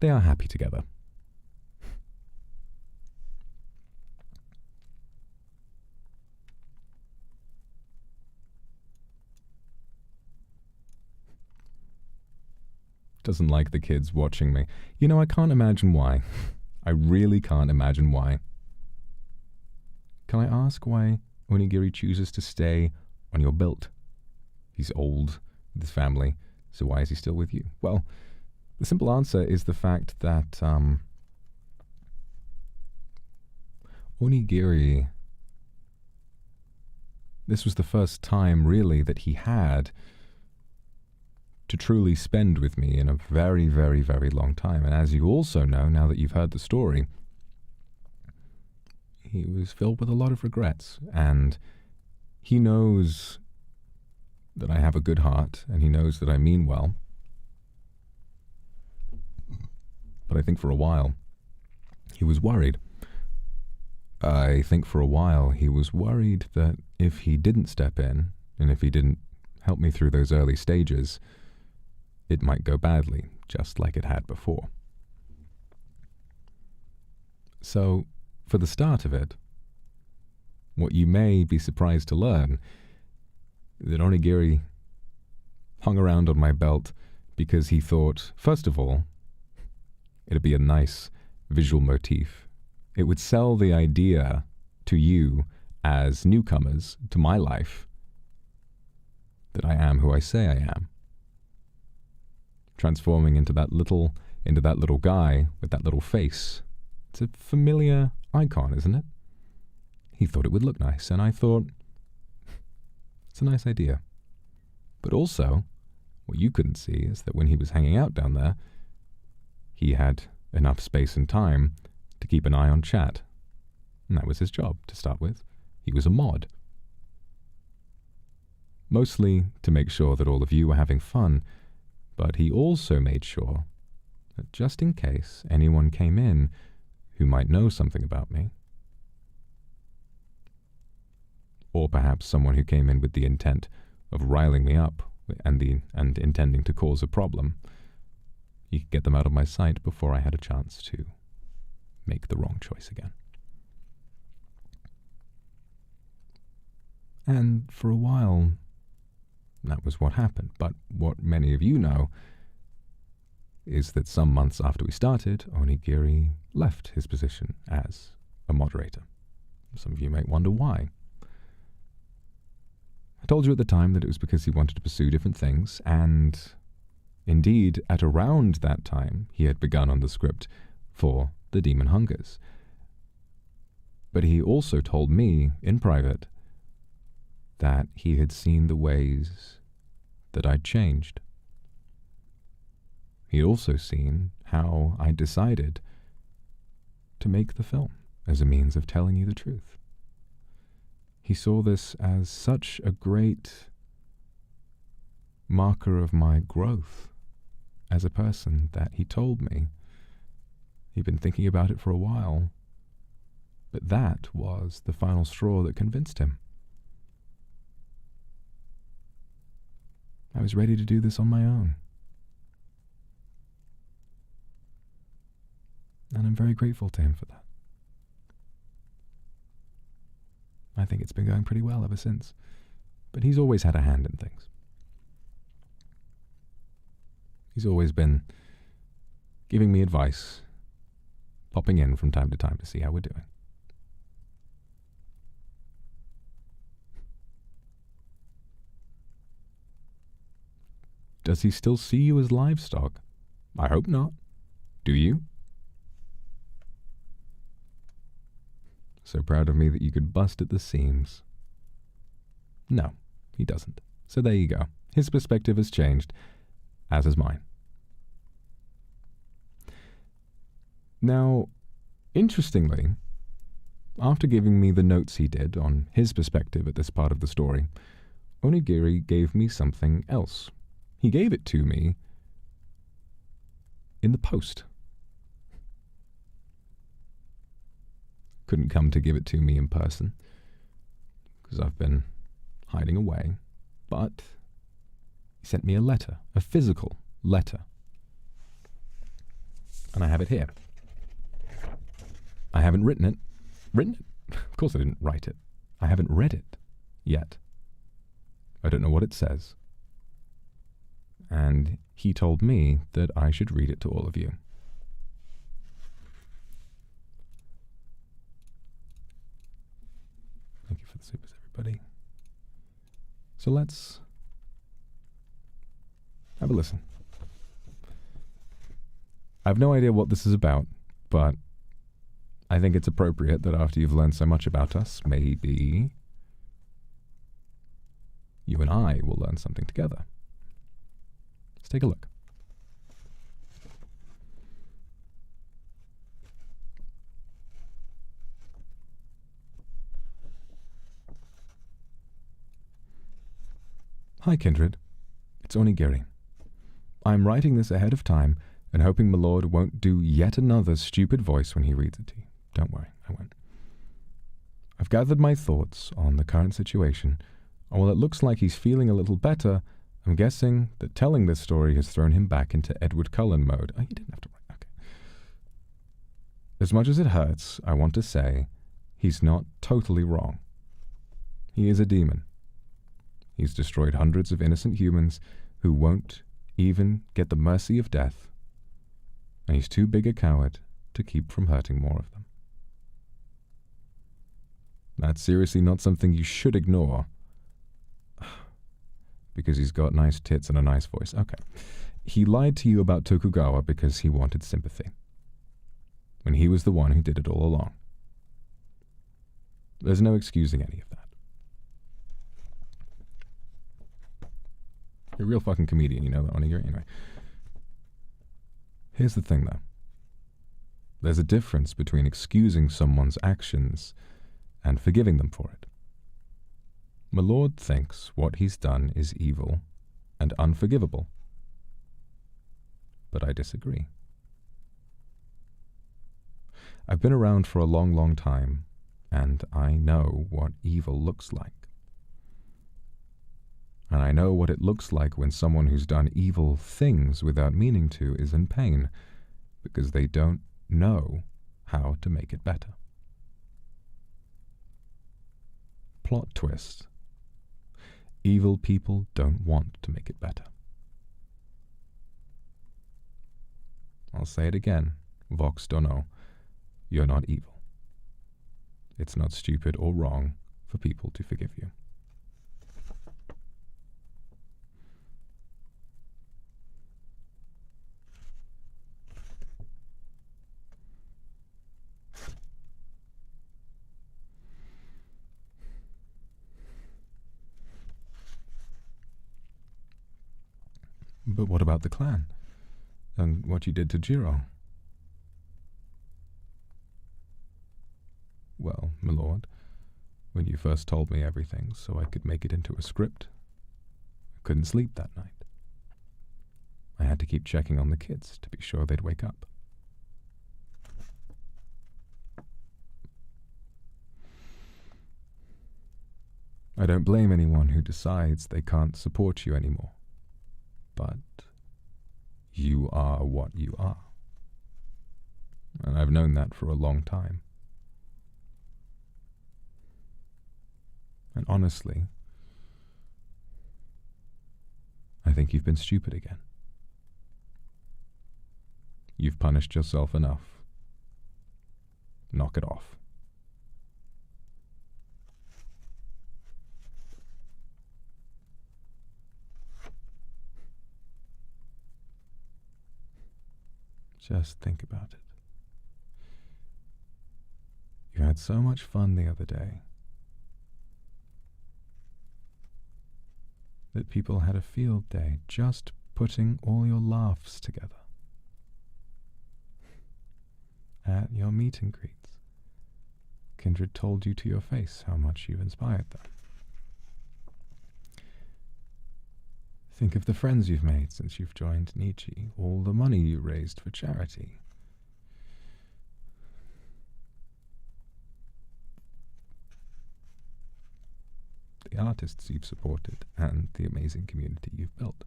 they are happy together. Doesn't like the kids watching me. You know, I can't imagine why. I really can't imagine why. Can I ask why Onigiri chooses to stay on your belt? He's old with his family, so why is he still with you? Well, the simple answer is the fact that Onigiri, this was the first time really that he had to truly spend with me in a very, very, very long time. And as you also know, now that you've heard the story, he was filled with a lot of regrets. And he knows that I have a good heart, and he knows that I mean well. But I think for a while, he was worried. I think for a while he was worried that if he didn't step in, and if he didn't help me through those early stages, it might go badly, just like it had before. So, for the start of it, what you may be surprised to learn is that Onigiri hung around on my belt because he thought, first of all, it'd be a nice visual motif. It would sell the idea to you as newcomers to my life that I am who I say I am. Transforming into that little guy with that little face. It's a familiar icon, isn't it? He thought it would look nice, and I thought, it's a nice idea. But also, what you couldn't see is that when he was hanging out down there, he had enough space and time to keep an eye on chat. And that was his job, to start with. He was a mod. Mostly to make sure that all of you were having fun, but he also made sure that just in case anyone came in who might know something about me, or perhaps someone who came in with the intent of riling me up and intending to cause a problem, he could get them out of my sight before I had a chance to make the wrong choice again. And for a while, that was what happened. But what many of you know is that some months after we started, Onigiri left his position as a moderator. Some of you might wonder why. I told you at the time that it was because he wanted to pursue different things, and indeed, at around that time, he had begun on the script for The Demon Hungers. But he also told me, in private, that he had seen the ways that I'd changed. He'd also seen how I decided to make the film as a means of telling you the truth. He saw this as such a great marker of my growth as a person that he told me he'd been thinking about it for a while, but that was the final straw that convinced him. I was ready to do this on my own. And I'm very grateful to him for that. I think it's been going pretty well ever since. But he's always had a hand in things. He's always been giving me advice, popping in from time to time to see how we're doing. Does he still see you as livestock? I hope not. Do you? So proud of me that you could bust at the seams. No, he doesn't. So there you go. His perspective has changed, as has mine. Now, interestingly, after giving me the notes he did on his perspective at this part of the story, Onigiri gave me something else. He gave it to me in the post. Couldn't come to give it to me in person because I've been hiding away, but he sent me a letter, a physical letter, and I have it here. I haven't written it. Of course I didn't write it. I haven't read it yet. I don't know what it says. And he told me that I should read it to all of you. the supers, everybody. So let's have a listen. I have no idea what this is about, but I think it's appropriate that after you've learned so much about us, maybe you and I will learn something together. Let's take a look. Hi, Kindred. It's Onigiri. I'm writing this ahead of time and hoping my lord won't do yet another stupid voice when he reads it to you. Don't worry, I won't. I've gathered my thoughts on the current situation, and while it looks like he's feeling a little better, I'm guessing that telling this story has thrown him back into Edward Cullen mode. Oh, you didn't have to write. Okay. As much as it hurts, I want to say he's not totally wrong. He is a demon. He's destroyed hundreds of innocent humans who won't even get the mercy of death, and he's too big a coward to keep from hurting more of them. That's seriously not something you should ignore, because he's got nice tits and a nice voice. Okay. He lied to you about Tokugawa because he wanted sympathy, when he was the one who did it all along. There's no excusing any of that. You're a real fucking comedian, you know that, Onigiri? Anyway. Here's the thing, though. There's a difference between excusing someone's actions and forgiving them for it. My lord thinks what he's done is evil and unforgivable. But I disagree. I've been around for a long, long time, and I know what evil looks like. And I know what it looks like when someone who's done evil things without meaning to is in pain, because they don't know how to make it better. Plot twist. Evil people don't want to make it better. I'll say it again, Vox Dono. You're not evil. It's not stupid or wrong for people to forgive you. But what about the clan? And what you did to Jiro? Well, my lord, when you first told me everything so I could make it into a script, I couldn't sleep that night. I had to keep checking on the kids to be sure they'd wake up. I don't blame anyone who decides they can't support you anymore. But you are what you are. And I've known that for a long time. And honestly, I think you've been stupid again. You've punished yourself enough. Knock it off. Just think about it. You had so much fun the other day that people had a field day just putting all your laughs together. At your meet and greets, Kindred told you to your face how much you've inspired them. Think of the friends you've made since you've joined NIJI, all the money you raised for charity. The artists you've supported, and the amazing community you've built.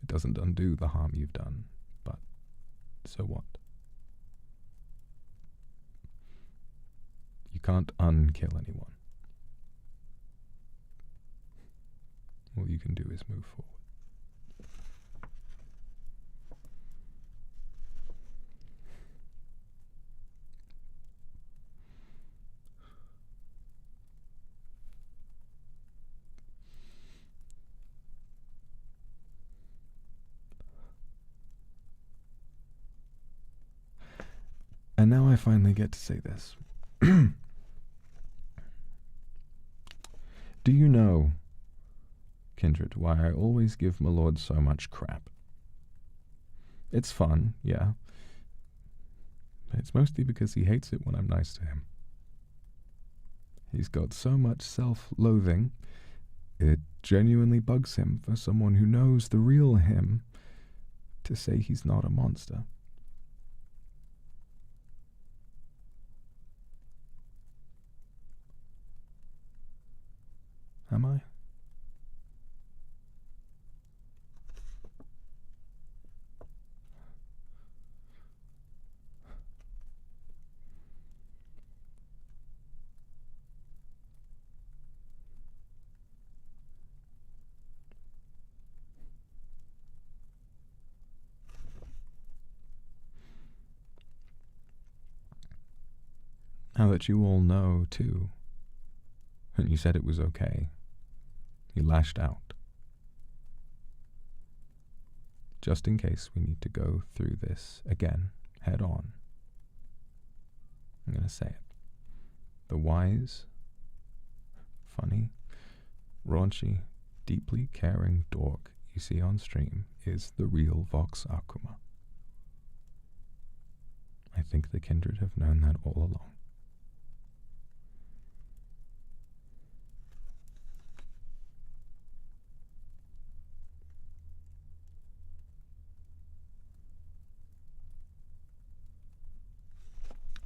It doesn't undo the harm you've done, but so what? You can't unkill anyone. All you can do is move forward. now I finally get to say this. Do you know, Kindred, why I always give my lord so much crap? It's fun, yeah. But it's mostly because he hates it when I'm nice to him. He's got so much self-loathing, it genuinely bugs him for someone who knows the real him to say he's not a monster. Am I? Now that you all know, too, and you said it was okay, he lashed out. Just in case we need to go through this again, head on. I'm going to say it. The wise, funny, raunchy, deeply caring dork you see on stream is the real Vox Akuma. I think the Kindred have known that all along.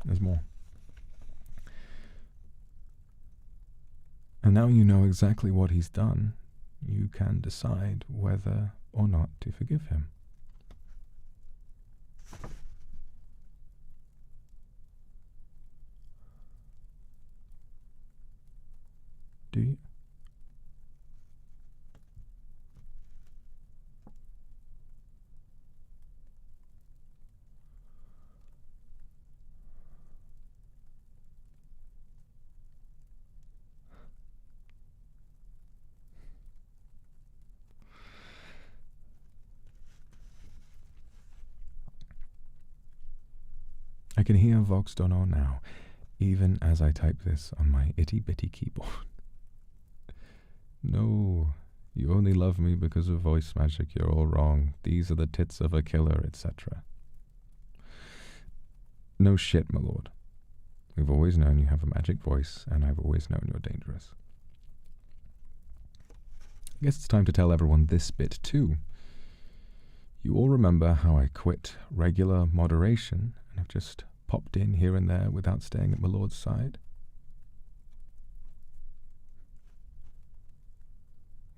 There's more. And now you know exactly what he's done. You can decide whether or not to forgive him. Do you? I can hear Vox Dono now, even as I type this on my itty-bitty keyboard. No, you only love me because of voice magic, you're all wrong. These are the tits of a killer, etc. No shit, my lord. We've always known you have a magic voice, and I've always known you're dangerous. I guess it's time to tell everyone this bit too. You all remember how I quit regular moderation and have just popped in here and there without staying at my lord's side?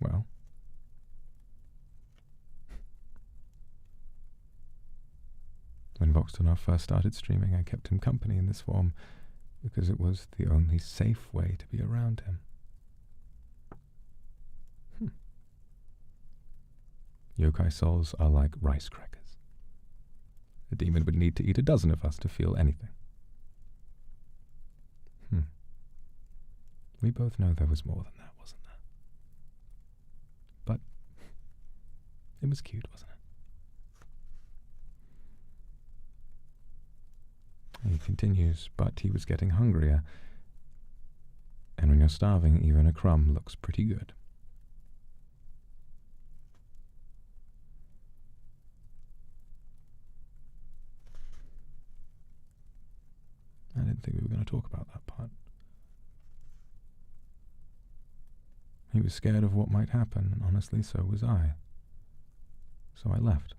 Well, when Voxdonar first started streaming, I kept him company in this form because it was the only safe way to be around him. Yokai souls are like rice crackers. The demon would need to eat a dozen of us to feel anything. We both know there was more than that, wasn't there? But it was cute, wasn't it? And he continues, but he was getting hungrier. And when you're starving, even a crumb looks pretty good. I didn't think we were going to talk about that part. He was scared of what might happen, and honestly, so was I. So I left.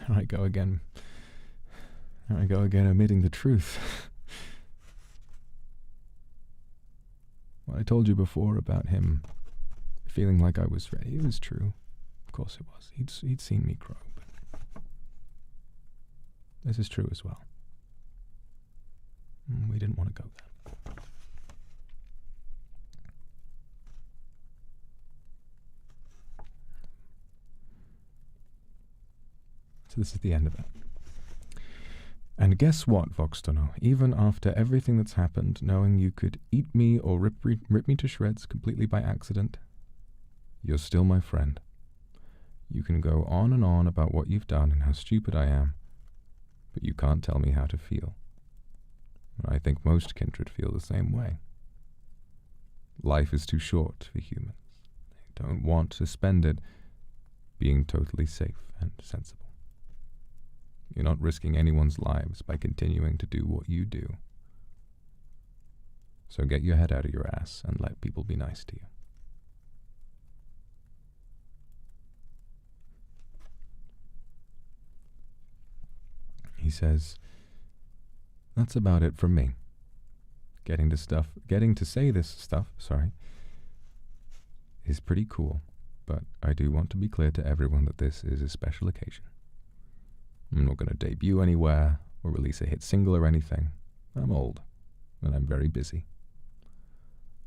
There I go again. There I go again, omitting the truth. What I told you before about him feeling like I was ready, it was true. Of course it was. He'd seen me grow, but this is true as well. We didn't want to go there. So this is the end of it. And guess what, Voxtono? Even after everything that's happened, knowing you could eat me or rip me to shreds completely by accident, you're still my friend. You can go on and on about what you've done and how stupid I am, but you can't tell me how to feel. I think most kindred feel the same way. Life is too short for humans. They don't want to spend it being totally safe and sensible. You're not risking anyone's lives by continuing to do what you do. So get your head out of your ass and let people be nice to you. He says, that's about it from me. Getting to say this stuff, is pretty cool, but I do want to be clear to everyone that this is a special occasion. I'm not going to debut anywhere or release a hit single or anything. I'm old, and I'm very busy.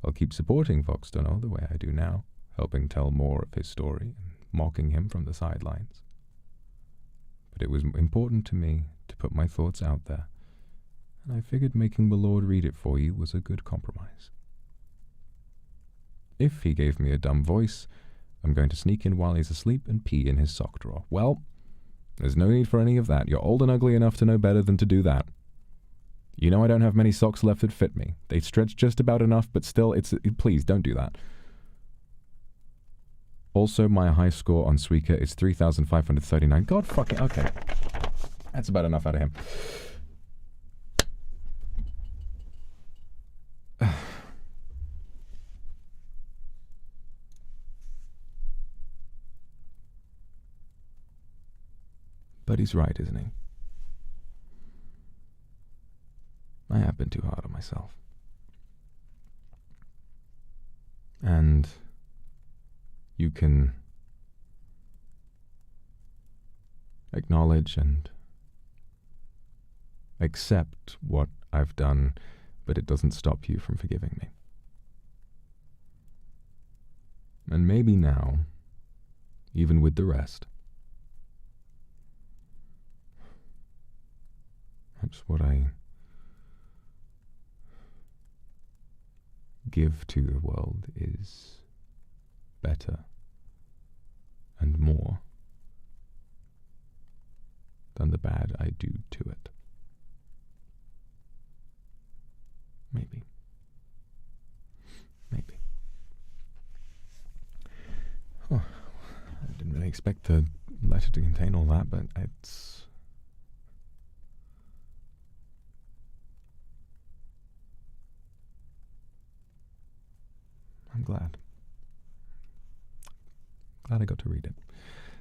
I'll keep supporting Voxtono the way I do now, helping tell more of his story and mocking him from the sidelines. But it was important to me to put my thoughts out there, and I figured making the Lord read it for you was a good compromise. If he gave me a dumb voice, I'm going to sneak in while he's asleep and pee in his sock drawer. Well, there's no need for any of that. You're old and ugly enough to know better than to do that. You know I don't have many socks left that fit me. They stretch just about enough, but still, please, don't do that. Also, my high score on Suika is 3,539. God fucking... Okay. That's about enough out of him. But he's right, isn't he? I have been too hard on myself. And you can acknowledge and accept what I've done, but it doesn't stop you from forgiving me. And maybe now, even with the rest, that's what I give to the world is better and more than the bad I do to it. Maybe. Maybe. Oh, I didn't really expect the letter to contain all that, but it's... I'm glad. Glad I got to read it.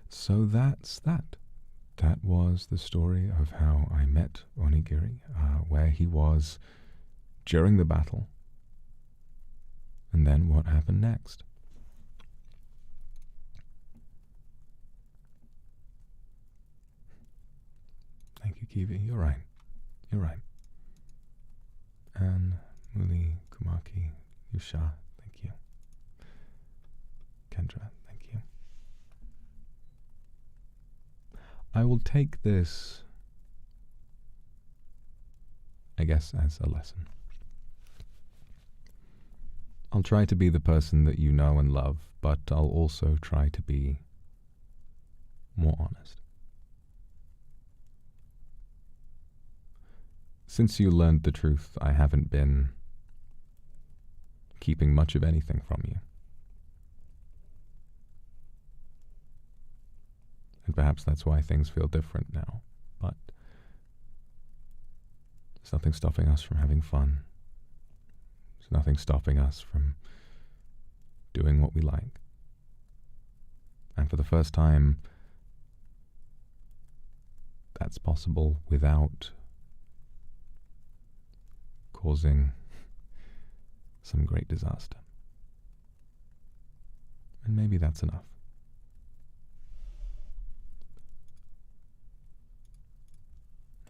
So that's that. That was the story of how I met Onigiri, where he was during the battle, and then what happened next. Thank you, Kiwi. You're right. You're right. And Muli Kumaki Yusha. Thank you. Kendra. Thank you. I will take this, I guess, as a lesson. I'll try to be the person that you know and love, but I'll also try to be more honest. Since you learned the truth, I haven't been keeping much of anything from you. And perhaps that's why things feel different now, but there's nothing stopping us from having fun. There's nothing stopping us from doing what we like. And for the first time, that's possible without causing some great disaster. And maybe that's enough.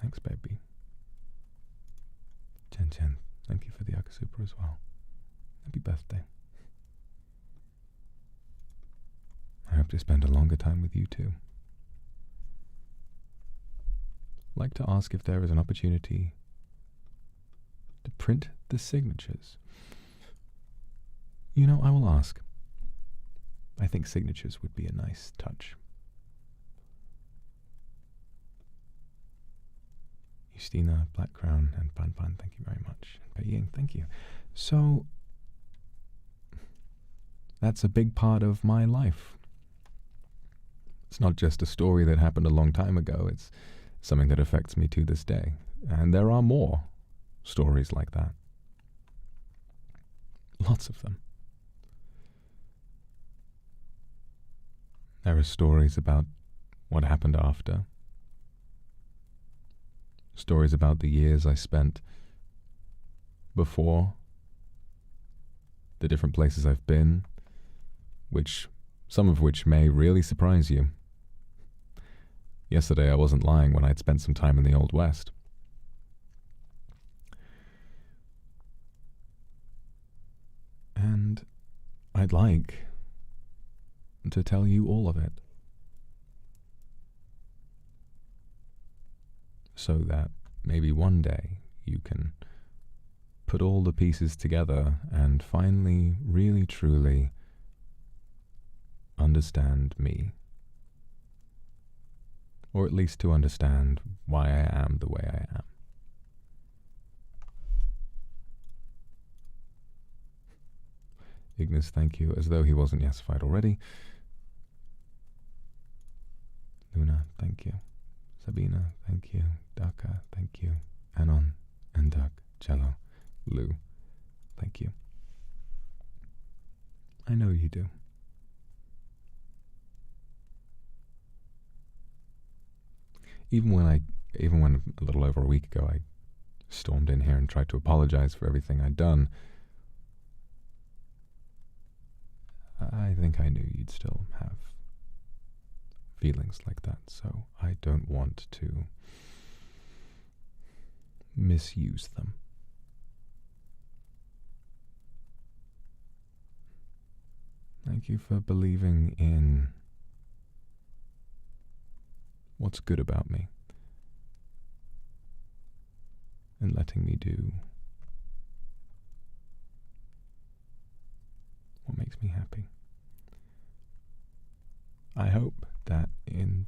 Thanks, baby. Chen, thank you for the Akasuper as well. Happy birthday. I hope to spend a longer time with you too. like to ask if there is an opportunity to print the signatures. You know, I will ask. I think signatures would be a nice touch. Justina, Black Crown, and Pan Pan, thank you very much. And Pei Ying, thank you. So, that's a big part of my life. It's not just a story that happened a long time ago, it's something that affects me to this day. And there are more stories like that. Lots of them. There are stories about what happened after. Stories about the years I spent before, the different places I've been, some of which may really surprise you. Yesterday I wasn't lying when I'd spent some time in the Old West. And I'd like to tell you all of it, so that maybe one day you can put all the pieces together and finally, really, truly understand me. Or at least to understand why I am the way I am. Ignis, thank you, as though he wasn't yesified already. Luna, thank you. Sabina, thank you. Daka, thank you. Anon, Endak, Cello, Lou, thank you. I know you do. Even when a little over a week ago I stormed in here and tried to apologize for everything I'd done, I think I knew you'd still have feelings like that, so I don't want to misuse them. Thank you for believing in what's good about me and letting me do what makes me happy. I hope that in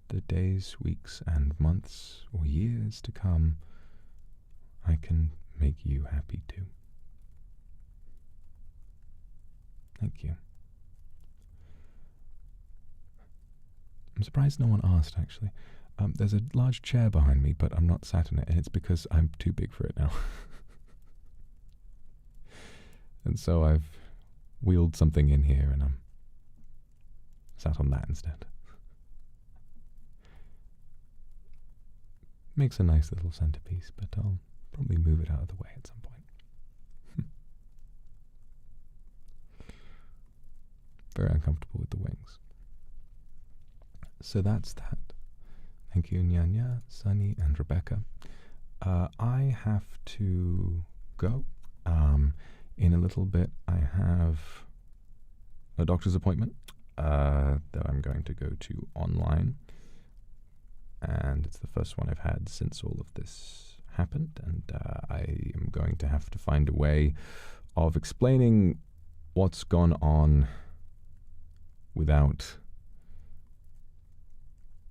the days, weeks, and months or years to come, I can make you happy too. Thank you. I'm surprised no one asked, actually. There's a large chair behind me, but I'm not sat in it, and it's because I'm too big for it now. And so I've wheeled something in here, and I'm sat on that instead. Makes a nice little centerpiece, but I'll probably move it out of the way at some point. Very uncomfortable with the wings. So that's that. Thank you, Nyanya, Sunny, and Rebecca. I have to go. In a little bit, I have a doctor's appointment that I'm going to go to online. And it's the first one I've had since all of this happened. And I am going to have to find a way of explaining what's gone on without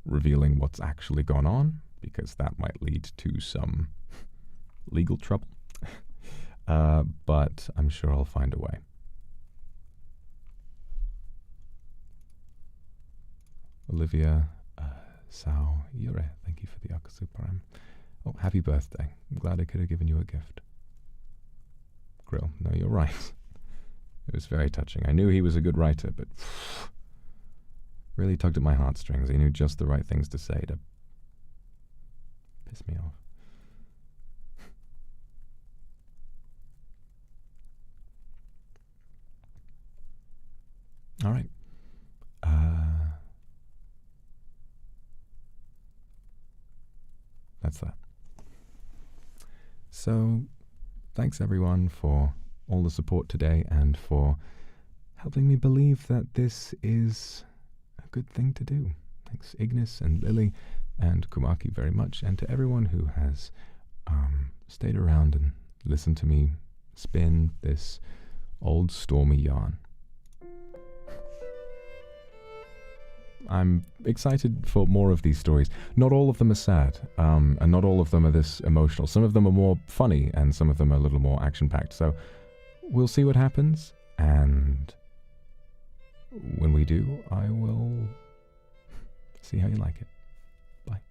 revealing what's actually gone on, because that might lead to some legal trouble. But I'm sure I'll find a way. Olivia Sao Yure, thank you for the Akasu Prime. Oh, happy birthday. I'm glad I could have given you a gift. Grill, no, you're right. It was very touching. I knew he was a good writer, but really tugged at my heartstrings. He knew just the right things to say to piss me off. All right. That's that. So, thanks everyone for all the support today and for helping me believe that this is a good thing to do. Thanks Ignis and Lily. and Kumaki very much, and to everyone who has stayed around and listened to me spin this old stormy yarn. I'm excited for more of these stories. Not all of them are sad, and not all of them are this emotional. Some of them are more funny, and some of them are a little more action-packed. So we'll see what happens, and when we do, I will see how you like it. Bye.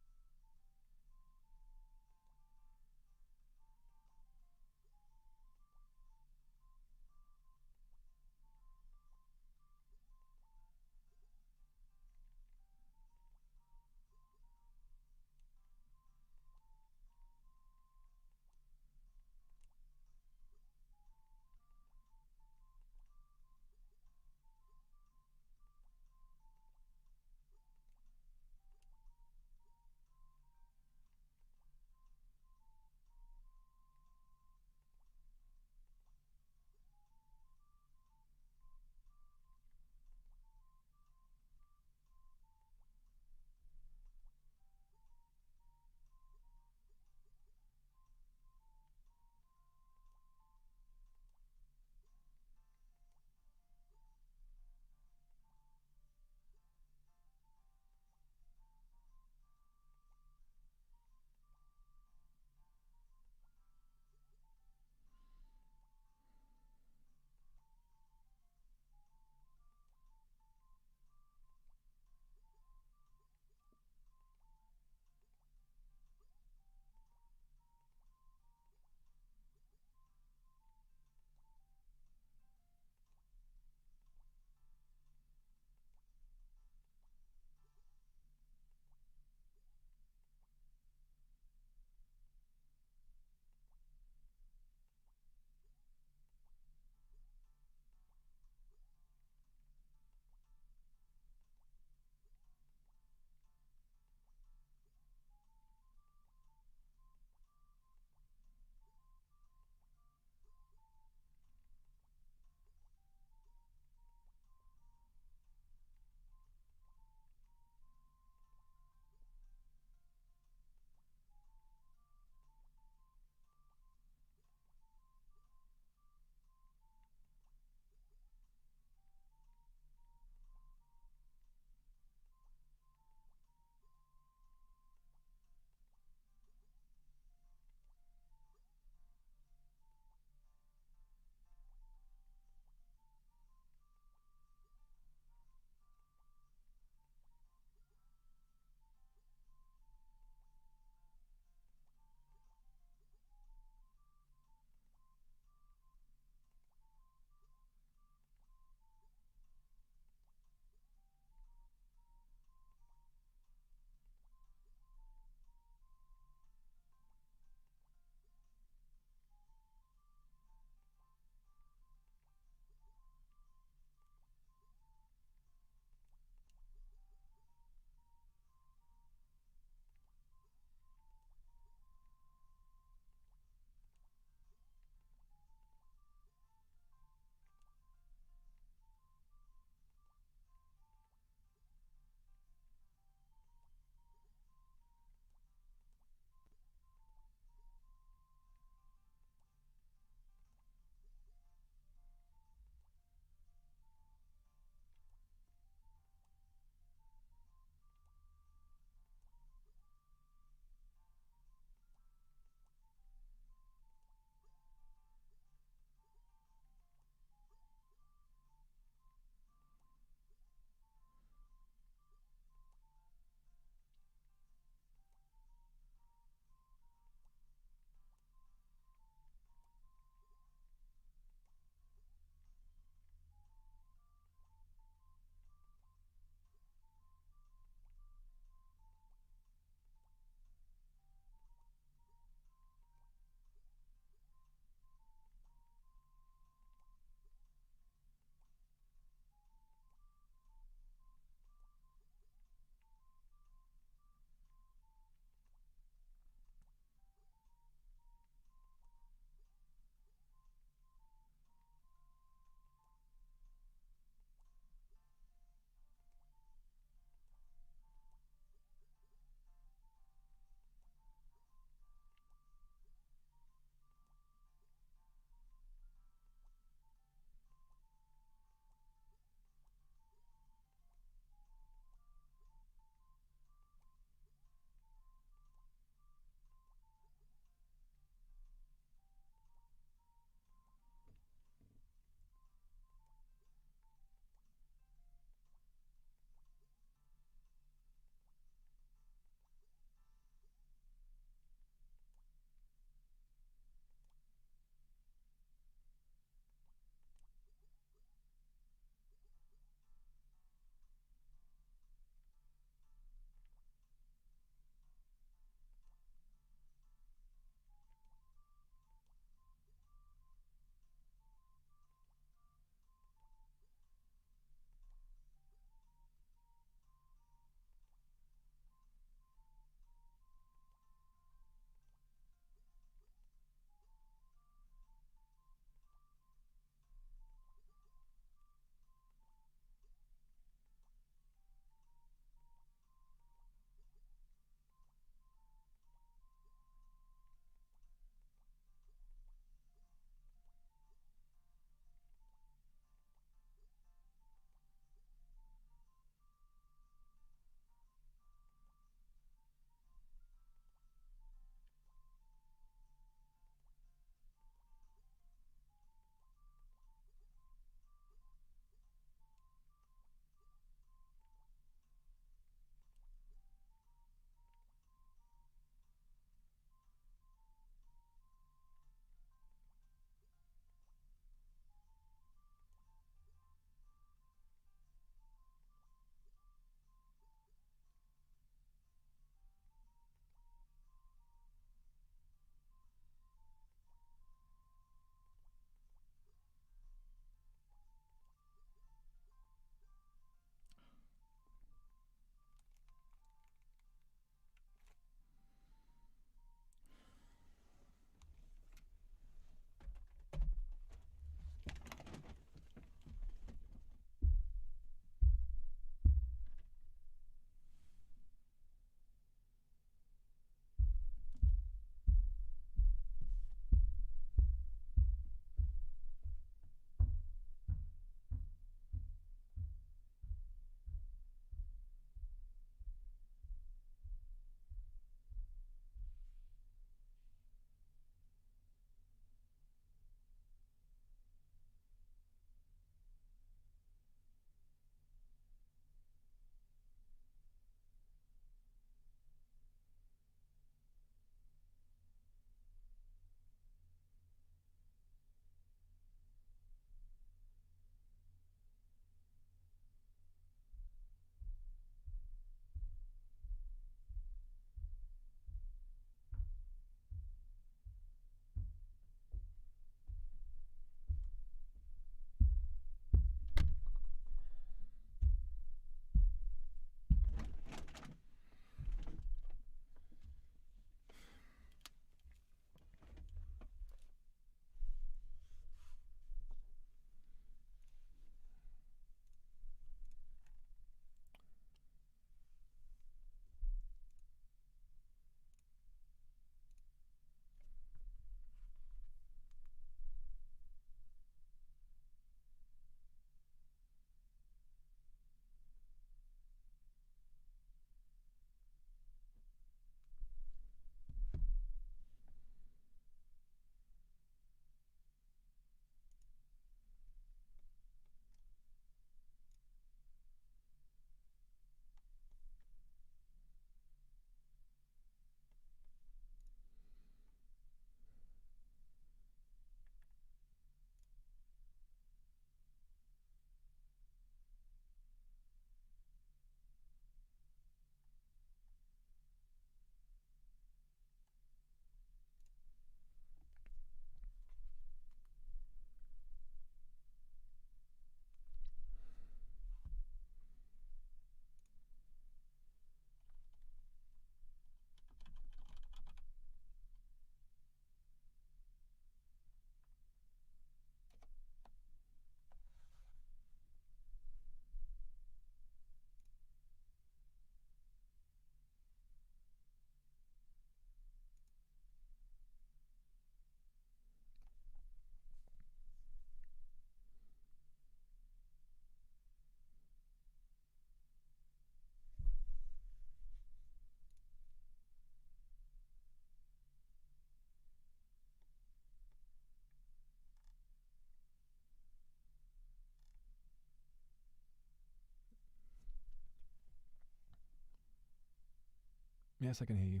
Yes, I can hear you.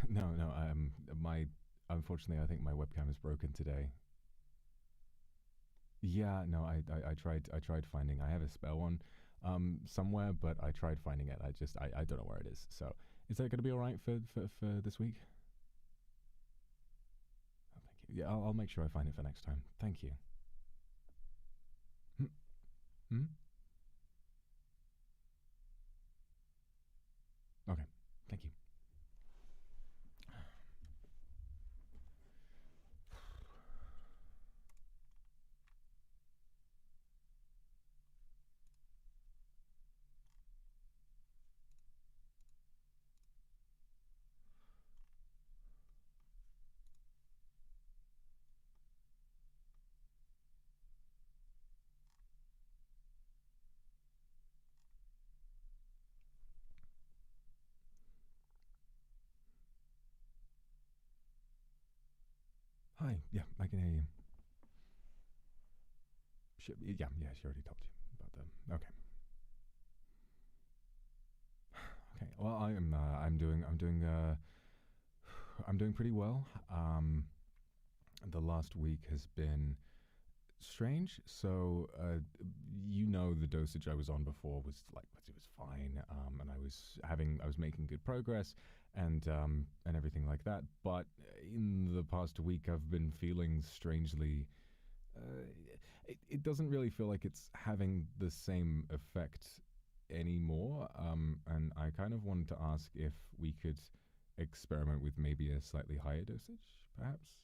No. Unfortunately, I think my webcam is broken today. Yeah, no, I tried finding. I have a spare one, somewhere, but I tried finding it. I don't know where it is. So, is that going to be all right for this week? Oh, thank you. Yeah, I'll make sure I find it for next time. Thank you. Hmm? Hmm? Okay. Thank you. Hi. Yeah, I can hear you. Yeah. She already told you about them. Okay. Okay. Well, I'm doing pretty well. The last week has been strange. So, the dosage I was on before was like it was fine, and I was making good progress, and everything like that. But in the past week, I've been feeling strangely. Uh, it doesn't really feel like it's having the same effect anymore. And I kind of wanted to ask if we could experiment with maybe a slightly higher dosage, perhaps.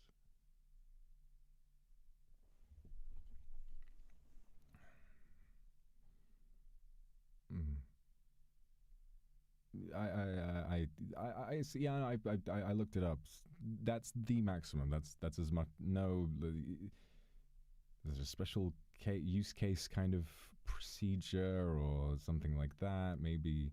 Mm. I see. Yeah, I looked it up. That's the maximum. That's as much. No, there's a special use case kind of procedure or something like that. Maybe.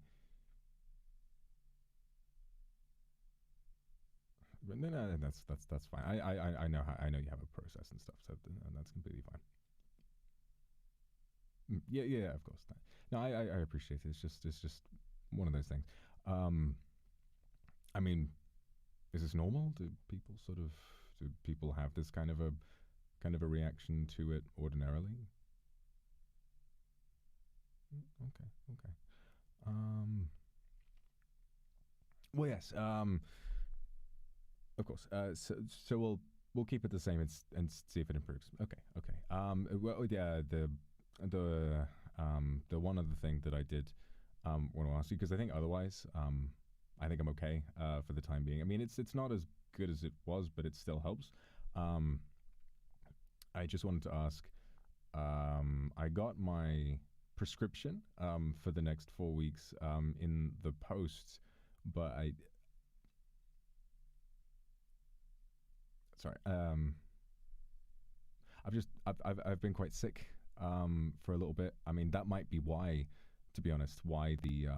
But no, that's fine. I know you have a process and stuff, so that's completely fine. Yeah, of course. No, I appreciate it. It's just one of those things. Um, I mean, is this normal? Do people have this kind of a reaction to it ordinarily? Okay. Um, well, yes. Of course. So we'll keep it the same and see if it improves. Okay. Well, yeah. The one other thing that I did want to ask you, because I think otherwise, I think I'm okay for the time being. I mean, it's not as good as it was, but it still helps. Um, I just wanted to ask. I got my prescription for the next 4 weeks in the post, but I sorry. I've been quite sick for a little bit. I mean, that might be why, to be honest, why the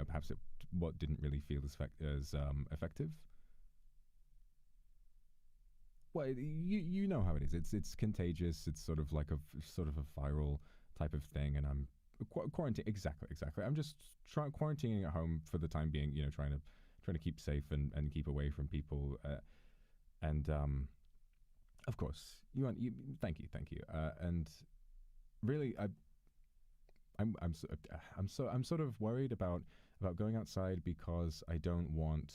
perhaps it what didn't really feel as effective. Well, you know how it is. It's contagious. It's sort of a viral type of thing, and I'm quarantine exactly. I'm just quarantining at home for the time being. Trying to keep safe and keep away from people. And Of course, you want you. Thank you. And really, I'm sort of worried about going outside because I don't want.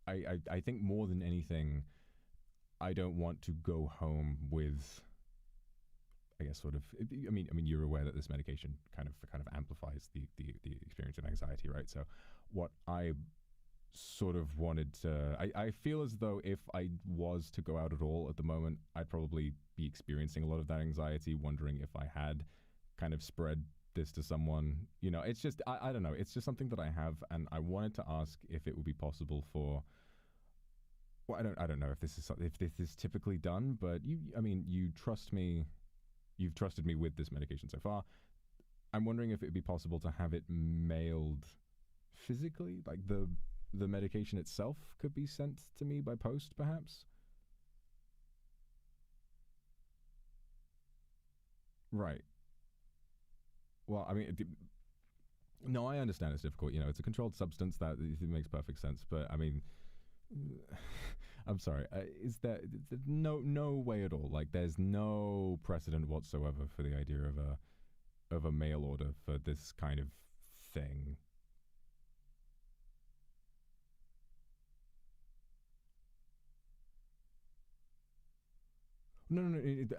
I think more than anything, I don't want to go home with. I guess sort of. I mean, you're aware that this medication kind of amplifies the experience of anxiety, right? So, what I sort of wanted to. I feel as though if I was to go out at all at the moment, I'd probably be experiencing a lot of that anxiety, wondering if I had kind of spread this to someone. It's just I don't know. It's just something that I have, and I wanted to ask if it would be possible for. Well, I don't know if this is typically done, but you trust me. You've trusted me with this medication so far. I'm wondering if it would be possible to have it mailed physically, like the medication itself could be sent to me by post, perhaps. Right. Well, I mean, No, I understand it's difficult. It's a controlled substance that it makes perfect sense. But I mean, I'm sorry. Is there no way at all? Like, there's no precedent whatsoever for the idea of a mail order for this kind of thing. No.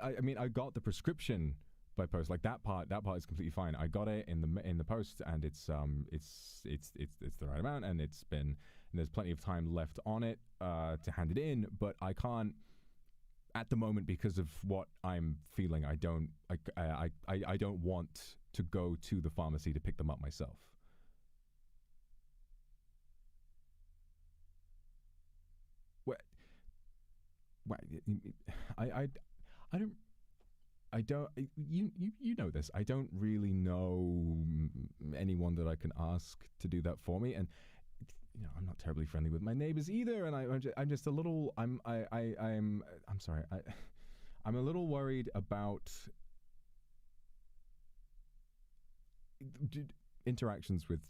I mean, I got the prescription by post. Like that part is completely fine. I got it in the post, and it's the right amount, and there's plenty of time left on it to hand it in. But I can't at the moment because of what I'm feeling. I don't want to go to the pharmacy to pick them up myself. What? I don't. I don't. You know this. I don't really know anyone that I can ask to do that for me, and I'm not terribly friendly with my neighbors either. And I'm just a little. I'm sorry. I'm a little worried about interactions with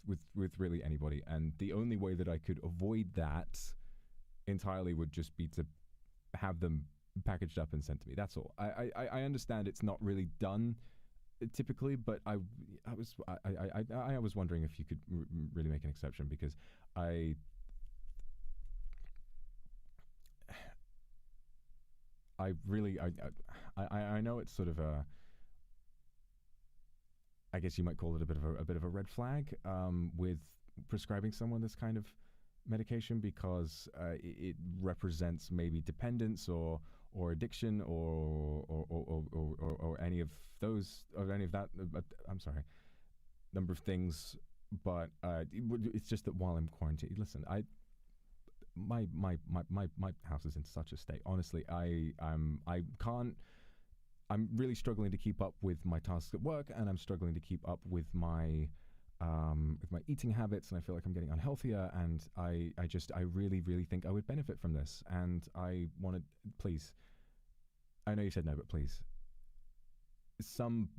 really anybody, and the only way that I could avoid that entirely would just be to have them packaged up and sent to me. That's all. I understand it's not really done typically, but I was wondering if you could really make an exception, because I know it's sort of a, I guess you might call it a bit of a red flag with prescribing someone this kind of medication, because it represents maybe dependence or addiction or any of those, or any of that. I'm sorry, number of things. But it's just that while I'm quarantined, listen, my house is in such a state. Honestly, I can't. I'm really struggling to keep up with my tasks at work, and I'm struggling to keep up with my eating habits, and I feel like I'm getting unhealthier, and I really think I would benefit from this, and I want to, please, I know you said no, but please, some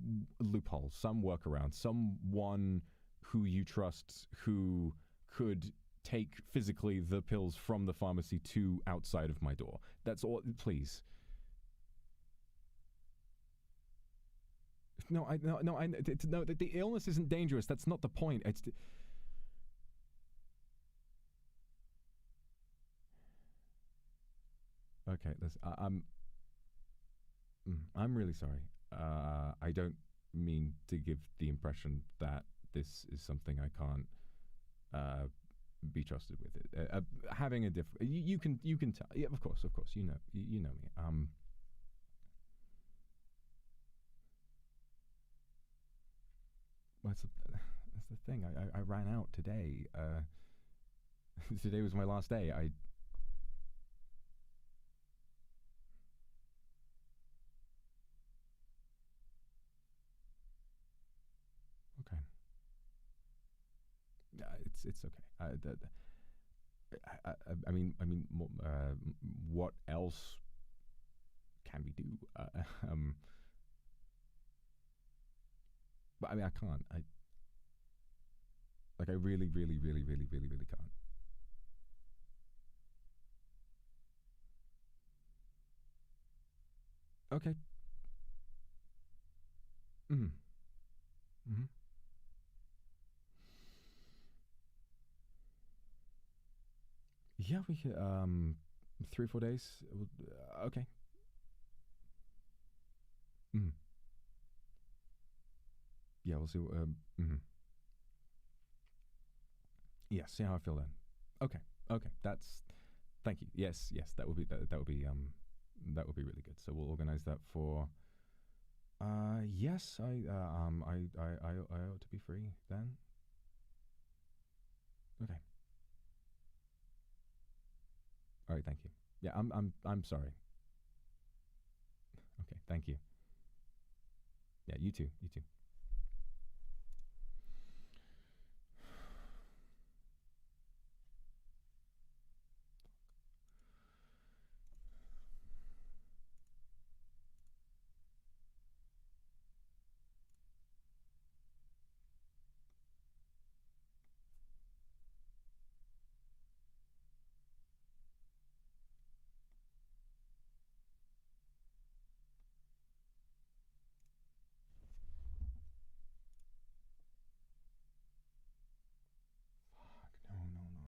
loophole, some workaround, someone who you trust who could take physically the pills from the pharmacy to outside of my door. That's all, please. No, the illness isn't dangerous. That's not the point. Okay. Listen, I'm really sorry. I don't mean to give the impression that this is something I can't be trusted with. It having a different, you can tell. Yeah, of course. You know me. That's the thing. I ran out today. Today was my last day. Okay. It's okay. I mean, what else can we do? But I mean, I can't. I really can't. Okay. Mm-hmm. Yeah, we could, 3 or 4 days. Okay. Mm. Yeah, we'll see. Yeah, see how I feel then. Okay. That's. Thank you. Yes. That would be really good. So we'll organize that for. Yes, I ought to be free then. Okay. All right. Thank you. Yeah, I'm sorry. Okay. Thank you. Yeah, you too.